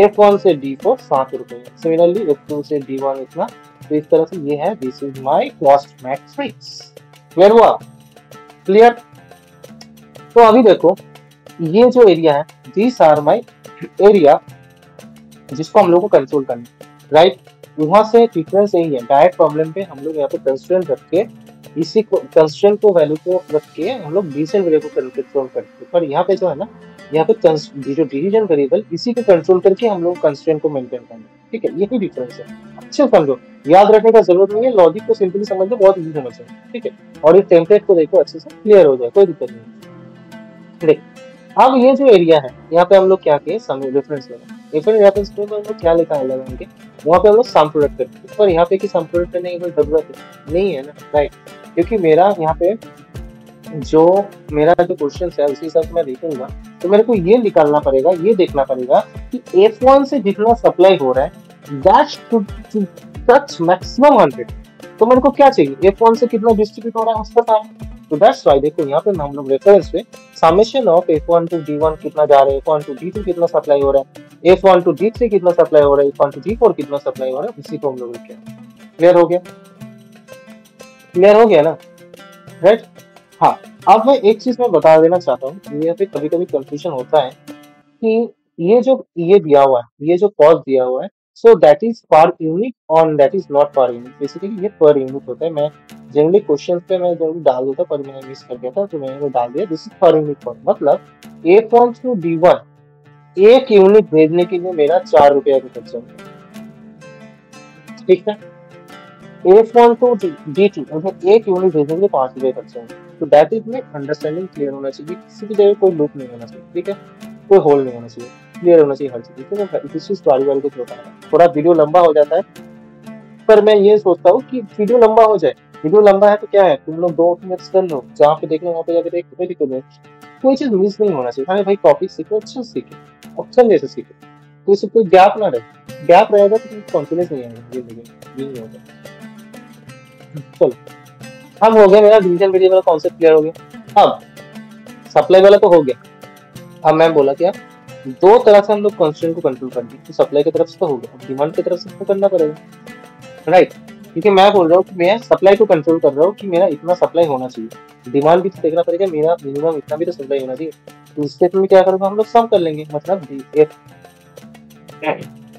F1 से D4 7 रुपये, सिमिलरली F2 से D1 इतना। तो इस तरह से ये है, this is my cost matrix. Clear हुआ? क्लियर? तो अभी देखो ये जो एरिया है, दिस आर माय एरिया जिसको हम लोग को कंट्रोल करना है, राइट। वहां से डिफरेंस यही है, डायरेक्ट प्रॉब्लम पे हम लोग यहाँ पे कंस्ट्रेंट रख के, इसी को कंस्ट्रेंट को वैल्यू को रख के हम लोग डिसीजन वेरिएबल को कंट्रोल करते हैं। पर यहाँ पे जो है ना, यहाँ पे जो डिसीजन वेरिएबल इसी को कंट्रोल करके हम लोग कंस्ट्रेंट को मेंटेन करना है, ठीक है। यही डिफरेंस है, अच्छे समझो, याद रखने का जरूरत नहीं है, लॉजिक को सिंपली समझ लो, बहुत इजी समझ लो, ठीक है। और इस टेम्पलेट को देखो अच्छे से, क्लियर हो जाए, कोई दिक्कत नहीं। देख अब ये जो एरिया है, यहाँ पे हम लोग क्या किए, समय रेफरेंस लेना, रेफरेंस में हम लोग क्या लिखा है लगाएंगे, वहाँ पे हम लोग सम प्रोडक्ट करते हैं। पर यहाँ पे कि सम प्रोडक्ट करने की कोई जरूरत नहीं है ना, राइट। क्योंकि मेरा यहाँ पे जो मेरा जो क्वेश्चन है उसी हिसाब से मैं देखूंगा, तो मेरे को ये निकालना पड़ेगा, ये देखना पड़ेगा कि F1 से जितना सप्लाई हो रहा है दैट शुड टच मैक्सिमम 100। तो मेरे को क्या चाहिए, F1 से कितना डिस्ट्रीब्यूट हो रहा है उसका साम। तो दैट्स व्हाई देखो यहाँ पे हम लोग रेफरेंस पे summation of F1 to D1 कितना जा रहा है, F1 टू D2 कितना सप्लाई हो रहा है, F1 टू D3 कितना सप्लाई हो रहा है, F1 टू D4 कितना सप्लाई हो रहा है, उसी को हम लोग लिखे। क्लियर हो गया? क्लियर हो गया ना, राइट। हाँ, अब मैं एक चीज मैं बता देना चाहता हूँ, ये पे कभी कभी कंफ्यूजन होता है कि ये जो ये दिया हुआ है, ये जो कॉस्ट दिया हुआ है, so that is per unit और that is not per unit. Basically ये पर यूनिट होता है। मैं जनरली क्वेश्चन पे मैं जनरली डाल देता, पर मैंने मिस कर दिया था, तो मैंने वो डाल दिया, this is per unit cost. मतलब F1 टू D1 एक यूनिट भेजने के लिए मेरा 4 रुपया का खर्चा होता है, ठीक है। F1 टू D2 मतलब एक यूनिट भेजने के लिए 5 रुपये खर्चा होता है। तो दैट इज में अंडरस्टैंडिंग क्लियर होना चाहिए, किसी भी जगह कोई लूप नहीं होना चाहिए, ठीक है, कोई होल नहीं होना चाहिए, क्लियर होना चाहिए हर चीज, ठीक है। इस चीज बारी बारी को होता है, थोड़ा वीडियो लंबा हो जाता है, पर मैं ये सोचता हूँ कि वीडियो लंबा हो जाए। वीडियो लंबा है तो क्या है, तुम लोग 2 मिनट कर लो, जहाँ पे देख लो वहाँ पे जाके देख, कोई दिक्कत नहीं, कोई चीज मिस नहीं होना चाहिए। अरे भाई टॉपिक सीखो, अच्छा सीखो, ऑप्शन जैसे सीखो, कोई गैप ना रहे, गैप रहेगा तो कॉन्फिडेंस नहीं आएगा, ये नहीं होगा। चलो, अब हो गया मेरा डिवीजन वेरिएबल वाला कॉन्सेप्ट क्लियर हो गया। अब सप्लाई वाला तो हो गया। अब मैं बोला क्या, 2 तरह से हम लोग कंस्ट्रेंट को कंट्रोल कर दिए, तो सप्लाई की तरफ से तो हो गया, डिमांड की तरफ से तो करना पड़ेगा, राइट। क्योंकि मैं बोल रहा हूँ कि मैं सप्लाई को कंट्रोल कर रहा हूँ कि मेरा इतना सप्लाई होना चाहिए, डिमांड भी तो देखना पड़ेगा, मेरा मिनिमम इतना भी तो सप्लाई होना चाहिए। तो इस स्टेप में क्या करूँगा, हम लोग सम कर लेंगे, मतलब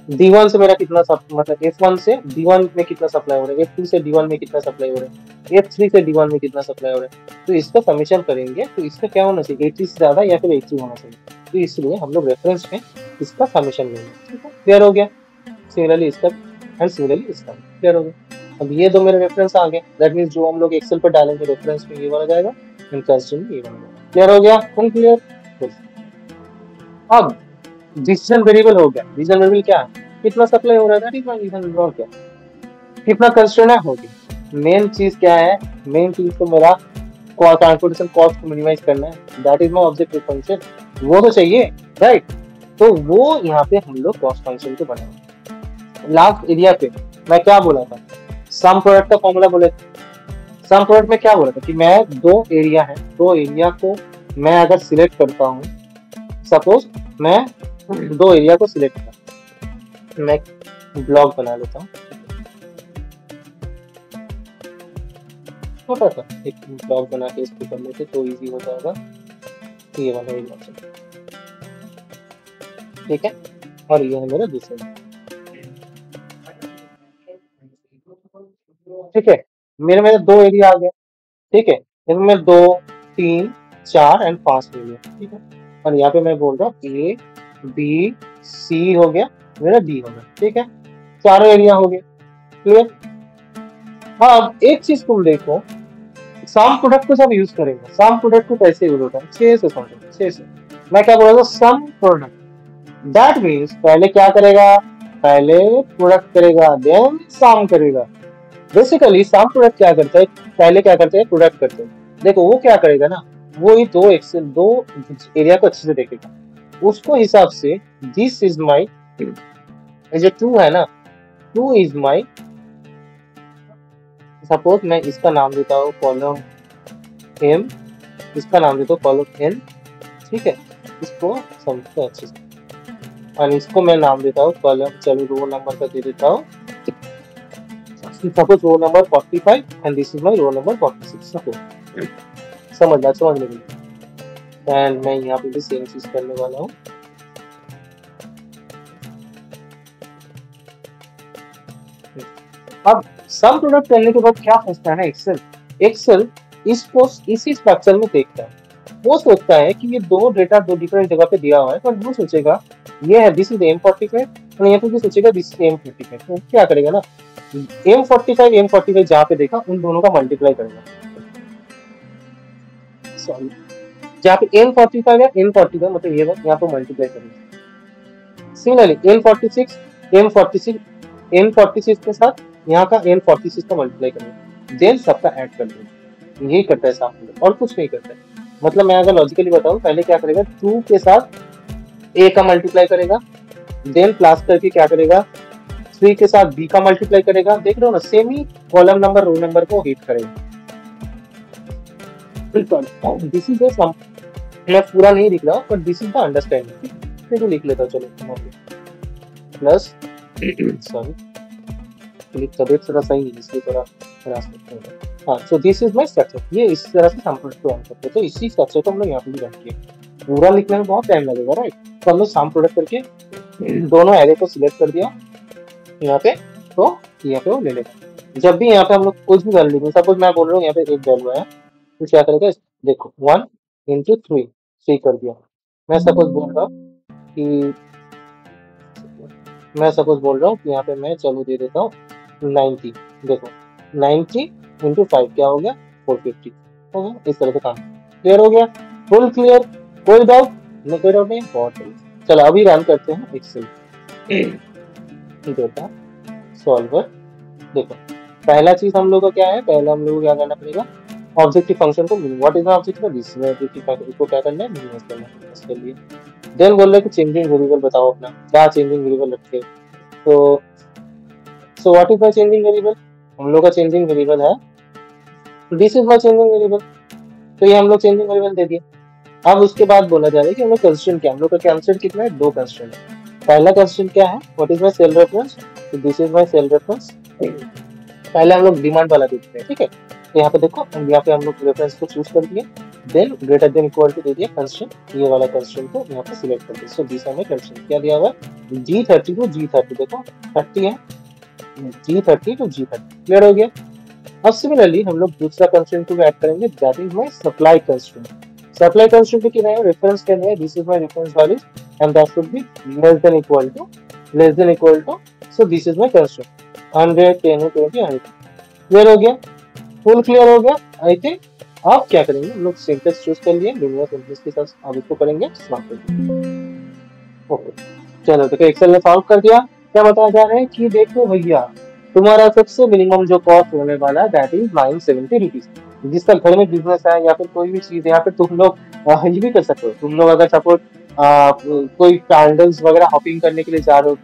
D1 से मेरा कितना मतलब F1 से D1 में कितना सप्लाई हो रहा है, F2 से D1 में कितना सप्लाई हो रहा है, F3 से D1 में कितना सप्लाई हो रहा है। तो इसका समेशन करेंगे तो इसका क्या होना चाहिए, 80 से ज्यादा या फिर 80 होना चाहिए। तो इसलिए हम लोग रेफरेंस में इसका समेशन लेंगे। ठीक है, क्लियर हो गया। सिमिलरली इसका एंड सिमिलरली इसका क्लियर हो गया। अब ये दो मेरे रेफरेंस आ गए, दैट मींस जो हम लोग एक्सेल पर डालेंगे रेफरेंस में ये वाला जाएगा, एंड कंस्ट्रेंट में ये वाला जाएगा। क्लियर हो गया, क्लियर। अब डिसीजन वेरिएबल हो गया। डिसीजन वेरिएबल क्या है, कितना सप्लाई हो रहा है, that is my decision variable. क्या कितना कंस्ट्रेंट है, हो गया। मेन चीज क्या है, मेन चीज तो मेरा ट्रांसपोर्टेशन कॉस्ट को मिनिमाइज करना है, that is my objective function. वो तो चाहिए, राइट। तो वो यहाँ पे हम लोग कॉस्ट फंक्शन को बनाएंगे। लास्ट एरिया पे मैं क्या बोला था, सम प्रोडक्ट का फॉर्मूला बोले थे। सम प्रोडक्ट में क्या बोला था कि मैं दो एरिया है, दो एरिया को मैं अगर सिलेक्ट करता हूँ, सपोज मैं दो एरिया को सिलेक्ट कर, मैं ब्लॉक बना लेता हूँ छोटा सा, एक ब्लॉक बना के इसको कर लेते तो इजी हो जाएगा। ये वाला एरिया, ठीक है, और ये है मेरा दूसरा। ठीक है, मेरे मेरे दो एरिया आ गया। ठीक है, इसमें मैं 2 3 4 एंड 5 ले लिया। ठीक है, और यहाँ पे मैं बोल रहा हूँ ए बी सी हो गया, मेरा डी हो गया। ठीक है, चारों एरिया हो गए। क्लियर। अब एक चीज तुम देखो, सम प्रोडक्ट को जब यूज करेंगे, सम प्रोडक्ट को कैसे यूज होता है, 6 से समझो, 6 से। मैं क्या बोल रहा था, सम प्रोडक्ट, दैट मीन्स पहले क्या करेगा, पहले प्रोडक्ट करेगा देन सम करेगा। बेसिकली सम प्रोडक्ट क्या करता है, पहले क्या करते हैं, प्रोडक्ट करते हैं। देखो वो क्या करेगा ना, वो ही दो एक्सेल दो एरिया को अच्छे से देखेगा, उसको हिसाब से दिस इज माई, जो 2 है ना, 2 इज माई, सपोज मैं इसका नाम देता हूँ कॉलम एम, इसका नाम देता हूँ कॉलम एन। ठीक है, इसको समझते अच्छे से, और इसको मैं नाम देता हूँ कॉलम, चलो रो नंबर का दे देता हूँ, suppose row number 45 and this is my row number 46। Suppose समझ लेंगे, एंड मैं यहाँ पे भी सेम चीज करने वाला हूँ। अब सम प्रोडक्ट करने के बाद क्या सोचता है ना एक्सेल, एक्सेल इसको इसी स्ट्रक्चर में देखता है। वो सोचता है कि ये दो डेटा दो डिफरेंट जगह पे दिया हुआ है, पर वो सोचेगा ये है दिस इज M45 और यहाँ पे भी सोचेगा दिस इज M55। तो क्या करेगा ना, M45 जहाँ पे देखा उन दोनों का मल्टीप्लाई करेगा, सॉरी जहाँ पे M45 है M45 मतलब ये यहाँ पे मल्टीप्लाई करेगा। सिमिलरली M46 के साथ यहाँ का M46 का मल्टीप्लाई करेगा, देन सबका ऐड कर देगा। यही करता है सामने, और कुछ नहीं करता है। मतलब मैं अगर लॉजिकली बताऊं, पहले क्या करेगा, 2 के साथ A का मल्टीप्लाई करेगा, देन प्लस करके क्या करेगा, 3 के साथ B का मल्टीप्लाई करेगा। देख रहे हो ना, सेम ही कॉलम नंबर रो नंबर को हिट करेगा। दिस इज सम, मैं पूरा नहीं लिख रहा हूँ, but this is the understanding. फिर लिख लेता हूँ, चलो प्लस सॉरी तबियत थोड़ा सही है इसलिए थोड़ा हरास करते हैं। हाँ, सो दिस इज माय स्ट्रक्चर। ये इस तरह से सम प्रोडक्ट को रन करते हैं। तो इसी स्ट्रक्चर को हम लोग यहाँ पे भी रन किए। पूरा लिखने में बहुत टाइम लगेगा, राइट। तो हम लोग सम प्रोडक्ट करके दोनों एरे को सिलेक्ट कर दिया यहाँ पे, तो यहाँ पे वो ले लेगा। जब भी यहाँ पे हम लोग कुछ भी वैल्यू लेंगे, सपोज मैं बोल रहा हूँ यहाँ पे एक वैल्यू है, तो क्या करेगा, देखो 1 into 3 कर दिया। मैं सपोज बोल रहा हूँ कि यहाँ पे मैं चलो दे देता हूँ 90। देखो 90 into 5 क्या हो गया, 450 हो गया। इस तरह से काम क्लियर हो गया, फुल क्लियर, कोई डाउट नहीं, कोई डाउट नहीं, बहुत सही। चलो अभी रन करते हैं एक्सेल डेटा सॉल्वर। देखो पहला चीज हम लोग को क्या है, पहला हम लोग को क्या करना पड़ेगा, ऑब्जेक्टिव फंक्शन को what is the objective, this is objective function को क्या करना है, मिनिमाइज करना है इसके लिए। देन बोल रहे कि चेंजिंग वेरिएबल बताओ अपना, क्या चेंजिंग वेरिएबल रखे। तो so what is my changing variable, हम लोग का चेंजिंग वेरिएबल है this is my changing variable. तो ये हम लोग चेंजिंग वेरिएबल दे दिए। अब उसके बाद बोला जा रहा है कि हम लोग कंस्ट्रेंट क्या, हम लोग का कंस्ट्रेंट कितना है, 2 कंस्ट्रेंट है। पहला कंस्ट्रेंट क्या है, what is my cell reference, तो this is my cell reference. पहले हम लोग डिमांड वाला देखते हैं, ठीक है। तो यहाँ पे देखो, यहाँ पे हम लोग रेफरेंस को चूज कर दिए, then greater than equal to दे दिया कंस्ट्रेंट, ये वाला कंस्ट्रेंट को यहाँ पे सिलेक्ट कर दिया। सो दिस हमें कंस्ट्रेंट क्या दिया हुआ है, G30 टू G30, देखो 30 है, G30 टू G30 क्लियर हो गया। अब सिमिलरली हम लोग दूसरा कंस्ट्रेंट को ऐड करेंगे, that is my supply constraint. Supply constraint को क्या है, रेफरेंस क्या है, this is my reference value and that should be less than equal to, so this is my constraint 100 10 20 100 clear हो गया, फुल क्लियर हो गया आई थिंक। आप क्या करेंगे, हम लोग सिंटेक्स चूज कर लिए, लिनियर सिंटेक्स के साथ अब इसको करेंगे स्मार्ट। ओके चलो देखो एक्सेल ने सॉल्व कर दिया। क्या बताया जा रहा है कि देखो भैया तुम्हारा सबसे मिनिमम जो कॉस्ट होने वाला है दैट इज 970 रुपीज। जिसका घर में बिजनेस है या फिर कोई भी चीज यहाँ पे तुम लोग ये भी कर सकते हो। तुम लोग अगर सपोज कोई पैंडल्स वगैरह हॉपिंग करने के लिए जा रहे हो,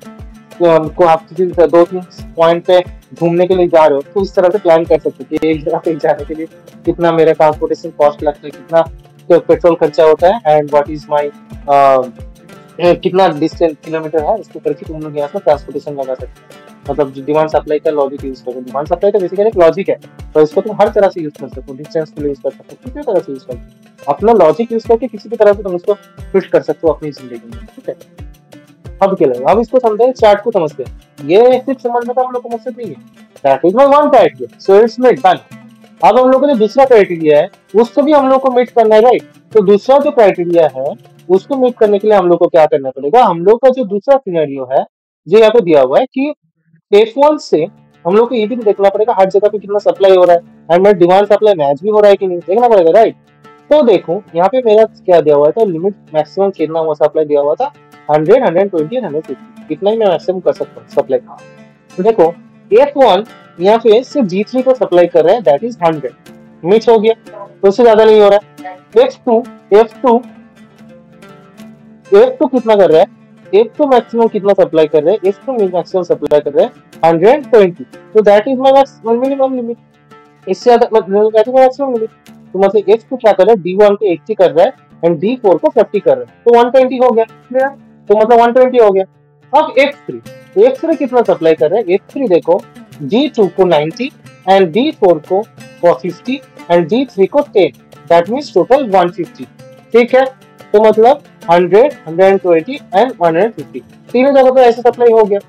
तो हमको आप किसी 2-3 पॉइंट पे घूमने के लिए जा रहे हो, तो इस तरह से प्लान कर सकते हो कि एक जगह पे जाने के लिए कितना मेरा ट्रांसपोर्टेशन कॉस्ट लगता है, कितना पेट्रोल खर्चा होता है एंड व्हाट इज माई कितना डिस्टेंस किलोमीटर है, इसको करके तुम लोग यहाँ से ट्रांसपोर्टेशन लगा सकते हो। मतलब डिमांड सप्लाई का लॉजिक यूज करो। डिमांड सप्लाई तो बेसिकली एक लॉजिक है, तो इसको तुम हर तरह से यूज कर सकते हो, डिस्टेंस के लिए यूज कर सकते हो, किसी तरह से यूज कर सकते हो। अपना लॉजिक यूज करके किसी भी तरह से तुम इसको फिट कर सकते हो अपनी जिंदगी में, ठीक है। अब क्या लगा, अब इसको समझे, चार्ट को समझते हैं। ये सिर्फ समझने का हम लोग को मकसद नहीं है, that is my one criteria, so it's made done. अब हम लोगों ने दूसरा क्राइटेरिया है, उसको भी हम लोग को मीट करना है, राइट। तो दूसरा जो क्राइटेरिया है उसको मीट करने के लिए हम लोग को क्या करना पड़ेगा, हम लोग का जो दूसरा सिनेरियो है जो यहाँ पे दिया हुआ है कि F1 से हम लोग को ये भी देखना पड़ेगा हर जगह पे कितना सप्लाई हो रहा है एंड मेरा डिमांड सप्लाई मैच भी हो रहा है कि नहीं, देखना पड़ेगा, राइट। तो देखो यहाँ पे मेरा क्या दिया हुआ था, लिमिट मैक्सिमम कितना हुआ सप्लाई दिया हुआ था 100 120 150, कितना ही मैं मैक्सिमम कर सकता हूँ सप्लाई का। तो देखो F1 यहाँ पे सिर्फ G3 को सप्लाई कर रहा है, दैट इज 100, मिस हो गया, तो उससे ज्यादा नहीं हो रहा है। F2 कितना कर रहा है, F2 मैक्सिमम कितना सप्लाई कर रहे हैं, F2 मैक्सिमम सप्लाई कर रहे हैं 120, तो that is my minimum limit, इससे ज्यादा मैक्सिमम लिमिट। तो मतलब F2 क्या कर रहा है, D1 को 80 कर रहा है एंड D4 को 50 कर रहा है, तो 120 हो गया, क्लियर। तो मतलब 120 हो गया। अब F3 कितना सप्लाई कर रहा है, F3 देखो D2 को 90 एंड D4 को 50 एंड D3 को 10, दैट मींस टोटल 150, ठीक है। तो मतलब 100 120 एंड 150 तीनों जगह पे ऐसे सप्लाई हो गया,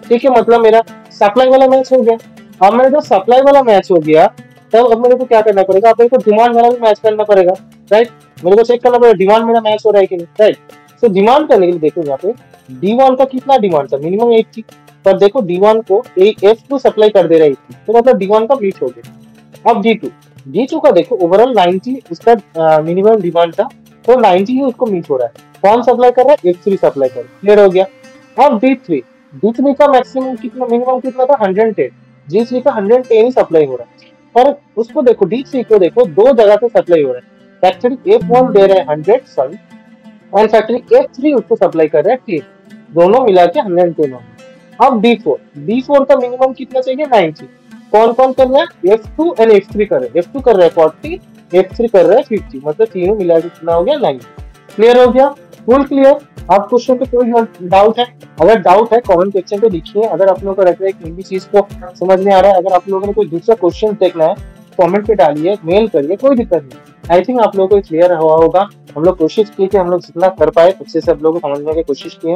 ठीक है। मतलब मेरा सप्लाई वाला मैच हो गया। अब मेरा जब सप्लाई वाला मैच हो गया तब अब मेरे को क्या करना पड़ेगा, अब मेरे को डिमांड वाला भी मैच करना पड़ेगा, राइट। मेरे को चेक करना पड़ेगा डिमांड मेरा मैच हो रहा है कि नहीं, राइट। तो डिमांड करने के लिए देखो यहाँ पे D1 का कितना डिमांड था, मिनिमम 80, पर देखो D1 को F2 सप्लाई कर दे रहा है 80, तो मतलब D1 का मीट हो गया। अब D2 का देखो ओवरऑल 90 उसका मिनिमम डिमांड था, तो 90 ही उसको मीट हो रहा है। कौन सप्लाई कर रहा है, F3 सप्लाई कर रहा है, क्लियर हो गया। अब D3 का मैक्सिमम कितना, मिनिमम कितना था 110, D3 का 110 ही सप्लाई हो रहा है, पर उसको देखो D3 को देखो दो जगह से सप्लाई हो रहा है। फैक्ट्री F1 दे रहा है 100 सॉरी, और फैक्ट्री F3 उसको सप्लाई कर रहा है 10, दोनों मिला के 110 हो गया। अब D4 का मिनिमम कितना चाहिए 90, कौन कौन कर रहा है, F2 एंड F3 कर रहे हैं, F2 कर रहा है 40, F3 कर रहा है 50, मतलब तीनों मिला के कितना हो गया 90, क्लियर हो गया, फुल क्लियर। आप क्वेश्चन पे कोई डाउट है, अगर डाउट है कमेंट सेक्शन पे लिखिए। अगर आप लोगों को लग रहा है कि भी चीज को समझ में आ रहा है, अगर आप लोगों ने कोई दूसरा क्वेश्चन देखना है कमेंट पे डालिए, मेल करिए, कोई दिक्कत नहीं। आई थिंक आप लोगों को क्लियर हुआ होगा। हम लोग कोशिश की कि हम लोग जितना कर पाए अच्छे से आप लोगों को समझने की कोशिश किए,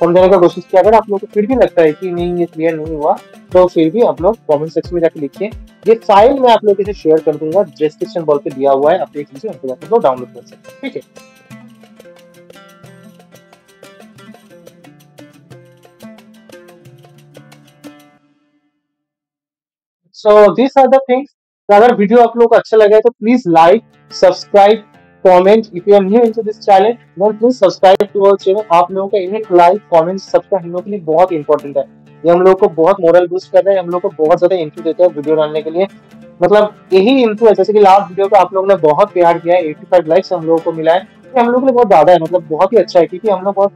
समझाने का कोशिश किया। अगर आप लोगों को फिर भी लगता है कि नहीं ये क्लियर नहीं हुआ, तो फिर भी आप लोग कमेंट सेक्शन में जाकर लिखिए। ये फाइल मैं आप लोगों के साथ शेयर कर दूंगा, डिस्क्रिप्शन बॉक्स पे दिया हुआ है, आप देख लीजिए, उनको जाकर डाउनलोड कर सकते हैं, ठीक है। So these are the things. तो अगर वीडियो आप लोगों को अच्छा लगा है तो please like, subscribe, comment. If you are new into this channel then please subscribe to our channel. आप लोगों का एक लाइक, कमेंट, सब्सक्राइब हम लोगों के लिए बहुत इंपॉर्टेंट है। ये हम लोग को बहुत मोरल बूस्ट कर रहा है, हम लोग को बहुत ज्यादा इंटू देता है वीडियो डालने के लिए। मतलब यही इंटू है, जैसे कि लास्ट वीडियो को आप लोगों ने बहुत प्यार किया है, 85 लाइक्स हम लोगों को मिला है, ये हम लोग के लिए बहुत ज्यादा है, मतलब बहुत ही अच्छा है, क्योंकि हम लोग बहुत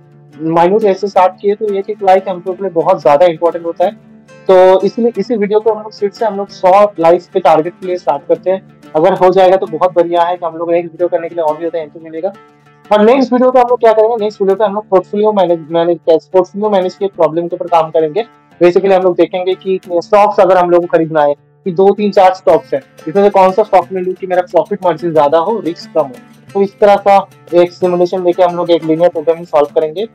माइन्यूट ऐसे स्टार्ट किए, तो एक लाइक हम लोग के लिए बहुत ज्यादा इंपॉर्टेंट होता है। तो इसलिए इसी वीडियो को हम लोग फिर से हम लोग 100 लाइक्स के टारगेट के लिए स्टार्ट करते हैं। अगर हो जाएगा तो बहुत बढ़िया है कि हम लोग नेक्स्ट वीडियो करने के लिए और भी ज्यादा इंटू मिलेगा। और नेक्स्ट वीडियो पे हम लोग क्या करेंगे, नेक्स्ट वीडियो पे हम लोग पोर्टफोलियो मैनेज के प्रॉब्लम के ऊपर काम करेंगे। बेसिकली हम लोग देखेंगे कि स्टॉक्स अगर हम लोग को खरीदना है कि 2 3 4 स्टॉक्स हैं, इसमें से कौन सा स्टॉक में लूँ कि मेरा प्रॉफिट मार्जिन ज्यादा हो, रिस्क कम हो। तो इस तरह का एक सिमुलेशन लेके हम लोग एक लीनियर प्रोग्रामिंग सॉल्व करेंगे।